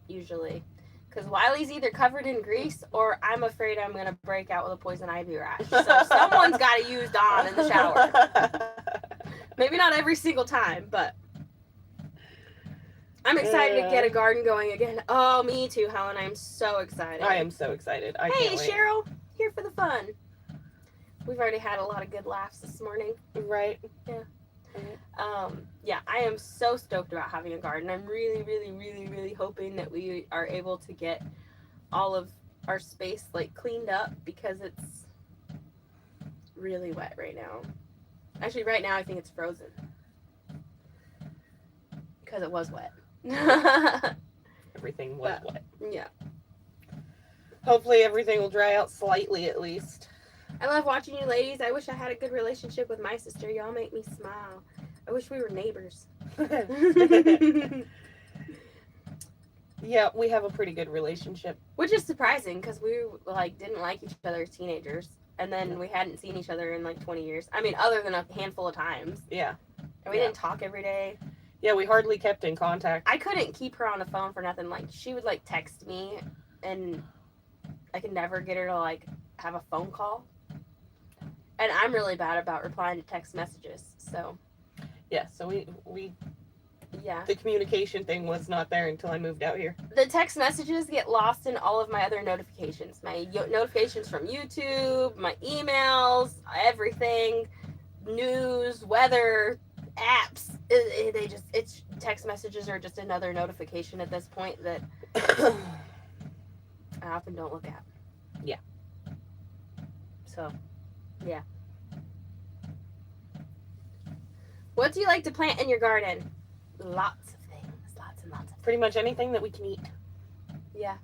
S1: usually. Because Wiley's either covered in grease or I'm afraid I'm going to break out with a poison ivy rash. So someone's got to use Dawn in the shower. Maybe not every single time, but I'm excited to get a garden going again. Oh, me too, Helen. I'm so excited.
S2: I am so excited. I
S1: Hey,
S2: can't wait.
S1: Cheryl. Here for the fun. We've already had a lot of good laughs this morning.
S2: Right?
S1: Yeah, I am so stoked about having a garden. I'm really, really, really, really hoping that we are able to get all of our space like cleaned up because it's really wet right now. Actually, right now I think it's frozen because it was wet.
S2: Everything was
S1: But-
S2: wet.
S1: Yeah.
S2: Hopefully everything will dry out slightly at least.
S1: I love watching you ladies. I wish I had a good relationship with my sister. Y'all make me smile. I wish we were neighbors.
S2: Yeah, we have a pretty good relationship.
S1: Which is surprising because we like didn't like each other as teenagers. And then we hadn't seen each other in like 20 years. I mean, other than a handful of times.
S2: Yeah.
S1: And we didn't talk every day.
S2: Yeah, we hardly kept in contact.
S1: I couldn't keep her on the phone for nothing. Like, she would like text me, and I could never get her to like have a phone call. And I'm really bad about replying to text messages. So
S2: Yeah, so we
S1: yeah.
S2: the communication thing was not there until I moved out here.
S1: The text messages get lost in all of my other notifications. My notifications from YouTube, my emails, everything, news, weather, apps. It's text messages are just another notification at this point that I often don't look at.
S2: Yeah.
S1: So, yeah. What do you like to plant in your garden? Lots of things. Lots and lots of things.
S2: Pretty much anything that we can eat.
S1: Yeah.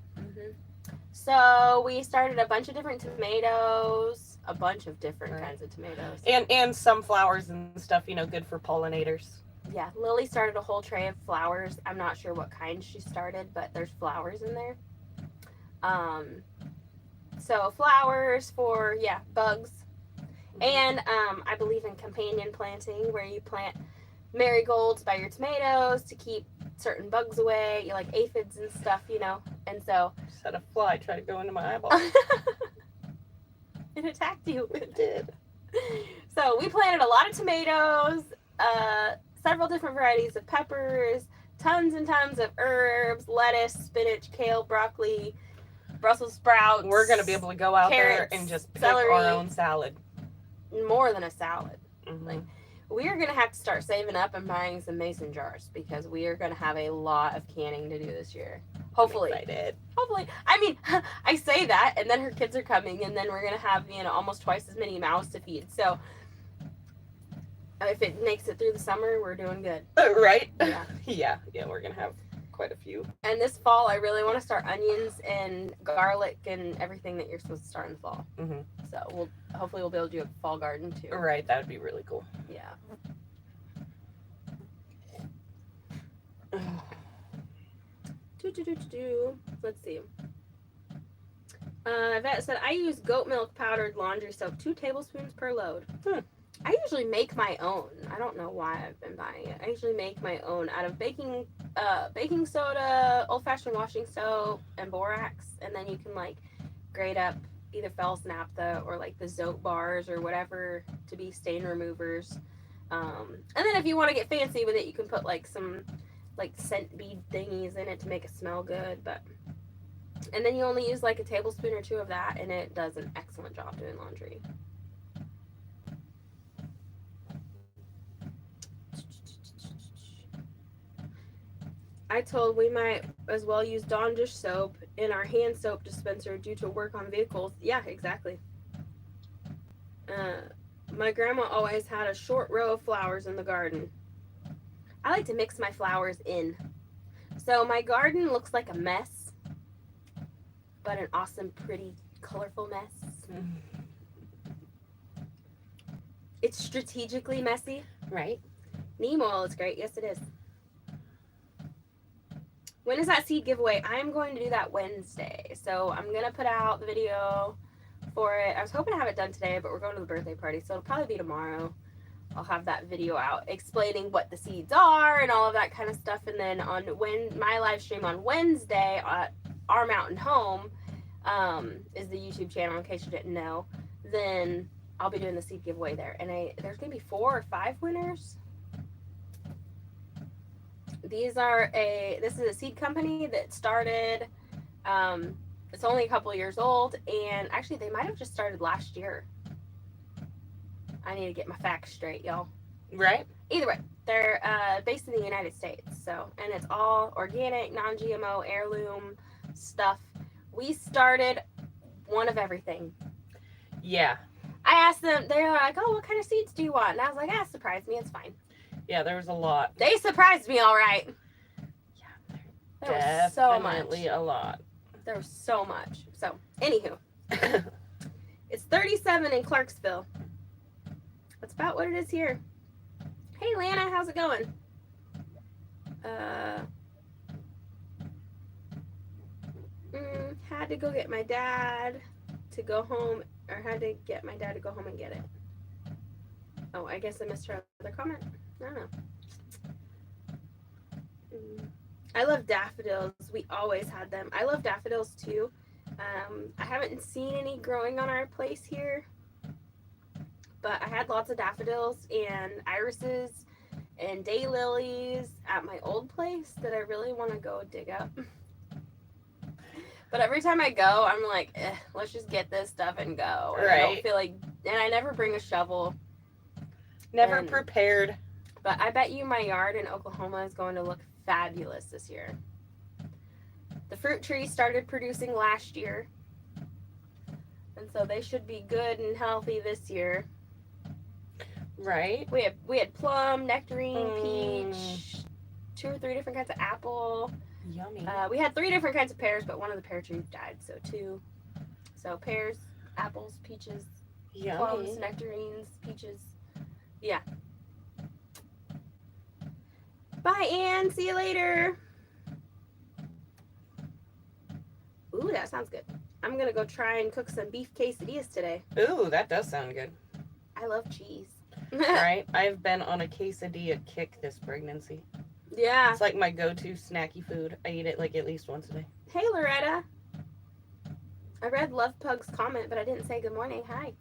S1: So we started a bunch of different tomatoes, a bunch of different kinds of tomatoes.
S2: And some flowers and stuff, you know, good for pollinators.
S1: Yeah, Lily started a whole tray of flowers. I'm not sure what kind she started, but there's flowers in there. So flowers for, bugs. And I believe in companion planting, where you plant marigolds by your tomatoes to keep certain bugs away, you like aphids and stuff, you know. And so
S2: Just had a fly try to go into my eyeball.
S1: it attacked you.
S2: It did.
S1: So we planted a lot of tomatoes, several different varieties of peppers, tons and tons of herbs, lettuce, spinach, kale, broccoli, Brussels sprouts.
S2: We're gonna be able to go out
S1: carrots,
S2: there and just pick
S1: celery.
S2: our own salad.
S1: More than a salad.
S2: Mm-hmm.
S1: Like, we are going to have to start saving up and buying some mason jars, because we are going to have a lot of canning to do this year. Hopefully.
S2: I did.
S1: Hopefully. I mean, I say that, and then her kids are coming, and then we're going to have, almost twice as many mouths to feed. So if it makes it through the summer, we're doing good.
S2: Right?
S1: Yeah.
S2: Yeah, we're gonna have quite a few.
S1: And this fall, I really want to start onions and garlic and everything that you're supposed to start in the fall.
S2: Mm-hmm.
S1: So hopefully we'll be able to do a fall garden too.
S2: Right, that would be really cool.
S1: Yeah. Let's see. Vet said, I use goat milk powdered laundry soap, 2 tablespoons per load. I usually make my own. I don't know why I've been buying it. I usually make my own out of baking soda, old-fashioned washing soap, and borax. And then you can grate up either Fells Naphtha or the Zote bars or whatever to be stain removers. And then if you want to get fancy with it, you can put some scent bead thingies in it to make it smell good. And then you only use a tablespoon or 2 of that, and it does an excellent job doing laundry. I told we might as well use Dawn dish soap in our hand soap dispenser due to work on vehicles. Yeah, exactly. My grandma always had a short row of flowers in the garden. I like to mix my flowers in. So my garden looks like a mess, but an awesome, pretty, colorful mess. It's strategically messy.
S2: Right?
S1: Neem oil is great. Yes, it is. When is that seed giveaway? I'm going to do that Wednesday. So I'm going to put out the video for it. I was hoping to have it done today, but we're going to the birthday party, so it'll probably be tomorrow. I'll have that video out explaining what the seeds are and all of that kind of stuff. And then on my live stream on Wednesday at Our Mountain Home is the YouTube channel, in case you didn't know. Then I'll be doing the seed giveaway there. And there's going to be 4 or 5 winners. This is a seed company that started, it's only a couple years old, and actually they might have just started last year. I need to get my facts straight, y'all.
S2: Right?
S1: Either way, they're based in the United States, and it's all organic, non-GMO, heirloom stuff. We started one of everything.
S2: Yeah.
S1: I asked them, they were like, oh, what kind of seeds do you want? And I was like, surprise me, it's fine.
S2: Yeah, there was a lot.
S1: They surprised me all right.
S2: Yeah,
S1: there was so much.
S2: Definitely a lot.
S1: There was so much. So, anywho. It's 37 in Clarksville. That's about what it is here. Hey, Lana, how's it going? Had to go get my dad to go home or had to get my dad to go home and get it. Oh, I guess I missed her other comment. I don't know. I love daffodils. We always had them. I love daffodils too. I haven't seen any growing on our place here, but I had lots of daffodils and irises and daylilies at my old place that I really want to go dig up. But every time I go, I'm like, let's just get this stuff and go. And I don't feel like, and I never bring a shovel.
S2: Never prepared.
S1: But I bet you my yard in Oklahoma is going to look fabulous this year. The fruit trees started producing last year. And so they should be good and healthy this year.
S2: Right.
S1: We had plum, nectarine, peach, 2 or 3 different kinds of apple.
S2: Yummy.
S1: We had 3 different kinds of pears, but one of the pear trees died, so 2. So pears, apples, peaches,
S2: Yummy.
S1: plums, nectarines, peaches. Yeah. Bye, Ann. See you later. Ooh, that sounds good. I'm going to go try and cook some beef quesadillas today.
S2: Ooh, that does sound good.
S1: I love cheese.
S2: Right? I've been on a quesadilla kick this pregnancy.
S1: Yeah.
S2: It's like my go-to snacky food. I eat it like at least once a day.
S1: Hey, Loretta. I read Love Pug's comment, but I didn't say good morning. Hi.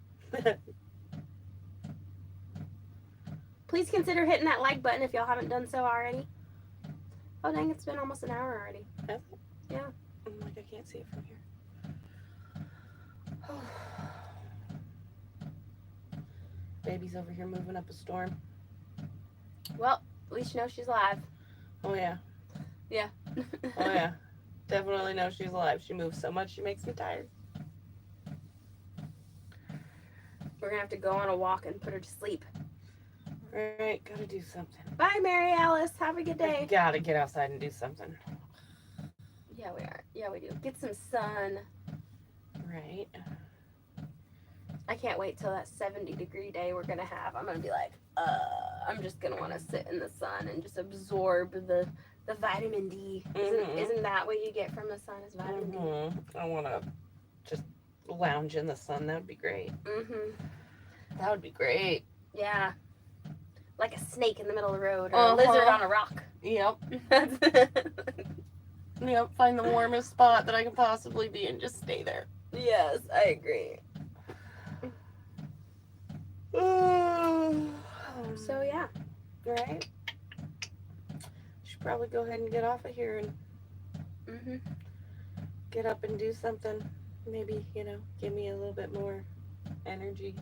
S1: Please consider hitting that like button if y'all haven't done so already. Oh, dang, it's been almost an hour already.
S2: Has it?
S1: Yeah.
S2: I'm like, I can't see it from here. Baby's over here moving up a storm.
S1: Well, at least you know she's alive.
S2: Oh, yeah.
S1: Yeah.
S2: Oh, yeah. Definitely know she's alive. She moves so much, she makes me tired.
S1: We're going to have to go on a walk and put her to sleep.
S2: Right, gotta do something.
S1: Bye, Mary Alice. Have a good day.
S2: We gotta get outside and do something.
S1: Yeah, we are. Yeah, we do. Get some sun.
S2: Right.
S1: I can't wait till that 70-degree day we're going to have. I'm going to be like, I'm just going to want to sit in the sun and just absorb the vitamin D. Isn't that what you get from the sun is vitamin D?
S2: I want to just lounge in the sun. That would be great. That would be great.
S1: Yeah. Like a snake in the middle of the road or a lizard on a rock.
S2: Yep. Yep. Find the warmest spot that I can possibly be and just stay there.
S1: Yes, I agree. So, yeah.
S2: Right? Should probably go ahead and get off of here and get up and do something. Maybe, give me a little bit more energy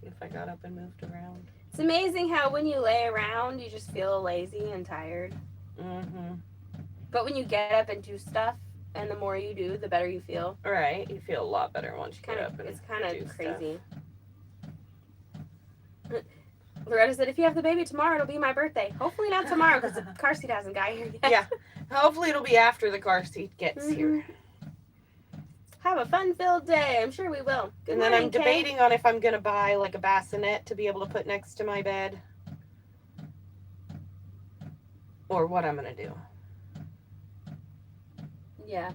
S2: if I got up and moved around.
S1: It's amazing how when you lay around, you just feel lazy and tired. But when you get up and do stuff, and the more you do, the better you feel.
S2: Right. You feel a lot better once you get up and
S1: it's kind of crazy.
S2: Stuff.
S1: Loretta said, if you have the baby tomorrow, it'll be my birthday. Hopefully not tomorrow, because the car seat hasn't got here yet.
S2: Yeah. Hopefully it'll be after the car seat gets here.
S1: Have a fun-filled day. I'm sure we will. Good
S2: and then
S1: morning,
S2: I'm debating on if I'm going to buy like a bassinet to be able to put next to my bed. Or what I'm going to do.
S1: Yeah.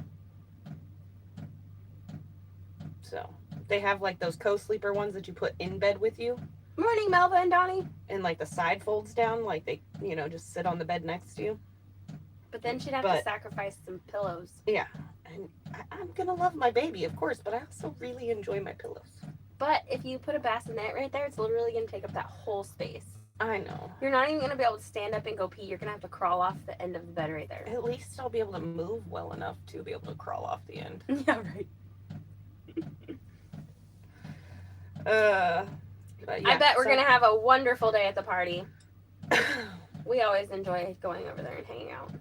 S2: So, they have like those co-sleeper ones that you put in bed with you.
S1: Morning, Melva and Donnie.
S2: And like the side folds down, like they, just sit on the bed next to you.
S1: But then she'd have to sacrifice some pillows.
S2: Yeah. And I'm going to love my baby, of course, but I also really enjoy my pillows.
S1: But if you put a bassinet right there, it's literally going to take up that whole space.
S2: I know.
S1: You're not even going to be able to stand up and go pee. You're going to have to crawl off the end of the bed right there.
S2: At least I'll be able to move well enough to be able to crawl off the end.
S1: Yeah, right.
S2: But yeah,
S1: I bet we're going to have a wonderful day at the party. We always enjoy going over there and hanging out.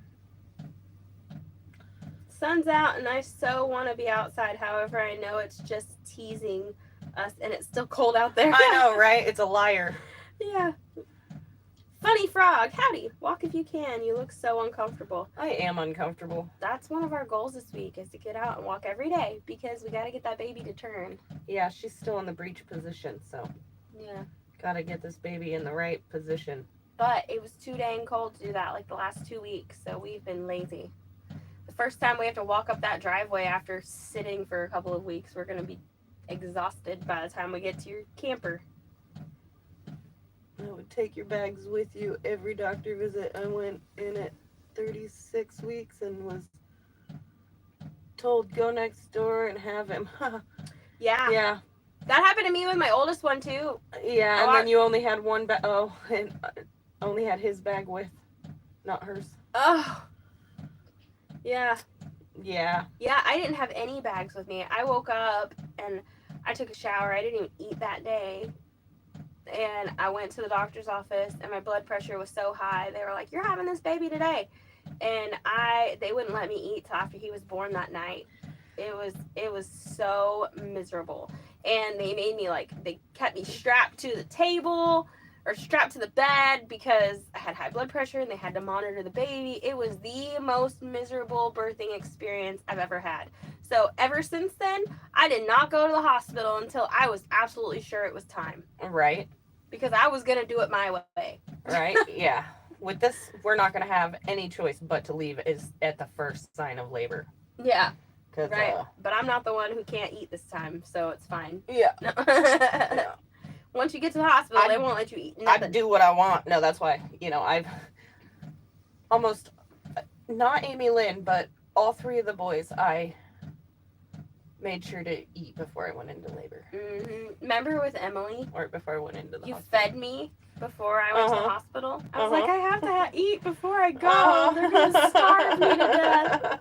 S1: Sun's out and I so want to be outside. However, I know it's just teasing us and it's still cold out there.
S2: I know, right? It's a liar.
S1: Yeah. Funny Frog, howdy. Walk if you can. You look so uncomfortable.
S2: I am uncomfortable.
S1: That's one of our goals this week is to get out and walk every day because we got to get that baby to turn.
S2: Yeah, she's still in the breech position, so.
S1: Yeah.
S2: Got to get this baby in the right position.
S1: But it was too dang cold to do that like the last 2 weeks, so we've been lazy. The first time we have to walk up that driveway after sitting for a couple of weeks, we're going to be exhausted by the time we get to your camper.
S2: I would take your bags with you every doctor visit. I went in at 36 weeks and was told go next door and have him.
S1: Yeah.
S2: Yeah.
S1: That happened to me with my oldest one too.
S2: Yeah, and then you only had one bag. Oh, and only had his bag with, not hers.
S1: Oh. Yeah.
S2: Yeah.
S1: Yeah, I didn't have any bags with me. I woke up and I took a shower. I didn't even eat that day. And I went to the doctor's office and my blood pressure was so high. They were like, "You're having this baby today." And they wouldn't let me eat till after he was born that night. It was so miserable. And they made me they kept me strapped to the table or strapped to the bed because I had high blood pressure and they had to monitor the baby. It was the most miserable birthing experience I've ever had. So ever since then, I did not go to the hospital until I was absolutely sure it was time.
S2: Right.
S1: Because I was going to do it my way.
S2: Right? Yeah. With this, we're not going to have any choice but to leave is at the first sign of labor.
S1: Yeah.
S2: 'Cause,
S1: Right. But I'm not the one who can't eat this time, so it's fine.
S2: Yeah.
S1: No.
S2: No.
S1: Once you get to the hospital, they won't let you eat nothing.
S2: I do what I want. No, that's why, I've almost, not Amy Lynn, but all three of the boys, I made sure to eat before I went into labor.
S1: Mm-hmm. Remember with Emily?
S2: Or before I went into the
S1: You
S2: hospital.
S1: fed me before I went to the hospital. I was
S2: Uh-huh.
S1: like, I have to eat before I go.
S2: Uh-huh.
S1: They're going to starve me to death.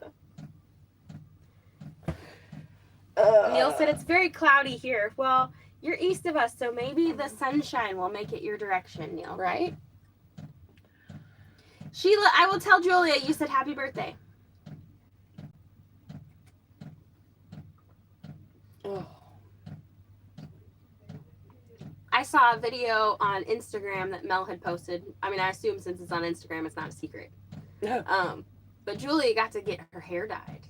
S1: Neil said it's very cloudy here. Well, you're east of us, so maybe the sunshine will make it your direction, Neil.
S2: Right?
S1: Sheila, I will tell Julia you said happy birthday.
S2: Oh.
S1: I saw a video on Instagram that Mel had posted. I mean, I assume since it's on Instagram, it's not a secret. But Julia got to get her hair dyed.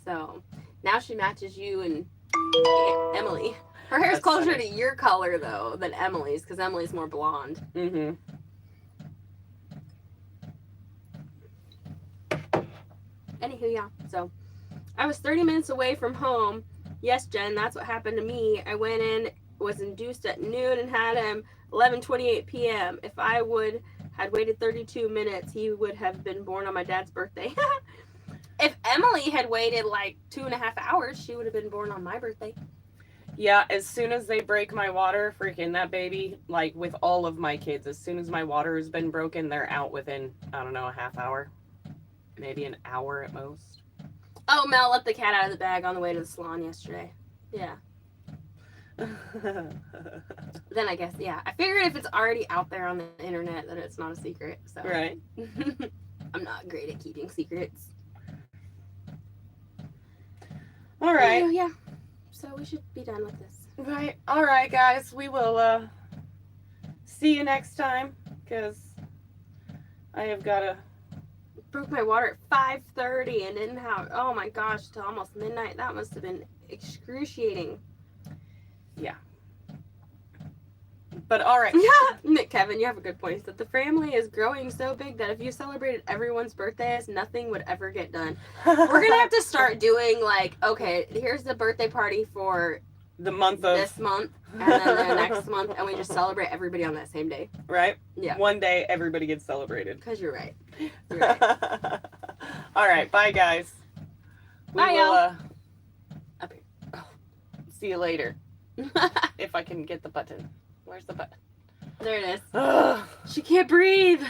S1: So now she matches you and Emily. Her hair's
S2: That's
S1: closer
S2: funny.
S1: to your color, though, than Emily's, because Emily's more blonde.
S2: Mm-hmm.
S1: Anywho, yeah. So I was 30 minutes away from home. Yes, Jen, that's what happened to me. I went in, was induced at noon, and had him 11:28 p.m. If I had waited 32 minutes, he would have been born on my dad's birthday. If Emily had waited 2.5 hours, she would have been born on my birthday.
S2: Yeah, as soon as they break my water, freaking that baby, with all of my kids, as soon as my water has been broken, they're out within, I don't know, a half hour. Maybe an hour at most.
S1: Oh, Mel let the cat out of the bag on the way to the salon yesterday. Yeah. Then I guess, yeah. I figured if it's already out there on the internet that it's not a secret. So.
S2: Right.
S1: I'm not great at keeping secrets.
S2: All right.
S1: Yeah. So we should be done with this.
S2: Right. All right, guys. We will see you next time because I have got to.
S1: Broke my water at 5:30 and didn't have, oh my gosh, till almost midnight. That must have been excruciating.
S2: Yeah. But all right.
S1: Nick, Kevin, you have a good point. That the family is growing so big that if you celebrated everyone's birthdays, nothing would ever get done. We're going to have to start doing okay, here's the birthday party for
S2: the month of
S1: this month and then the next month, and we just celebrate everybody on that same day.
S2: Right?
S1: Yeah.
S2: One day everybody gets celebrated.
S1: Because you're right. You're right.
S2: All right. Bye, guys.
S1: Bye, y'all.
S2: Up here. Oh, see you later. If I can get the button. Where's the button?
S1: There it is. She can't breathe.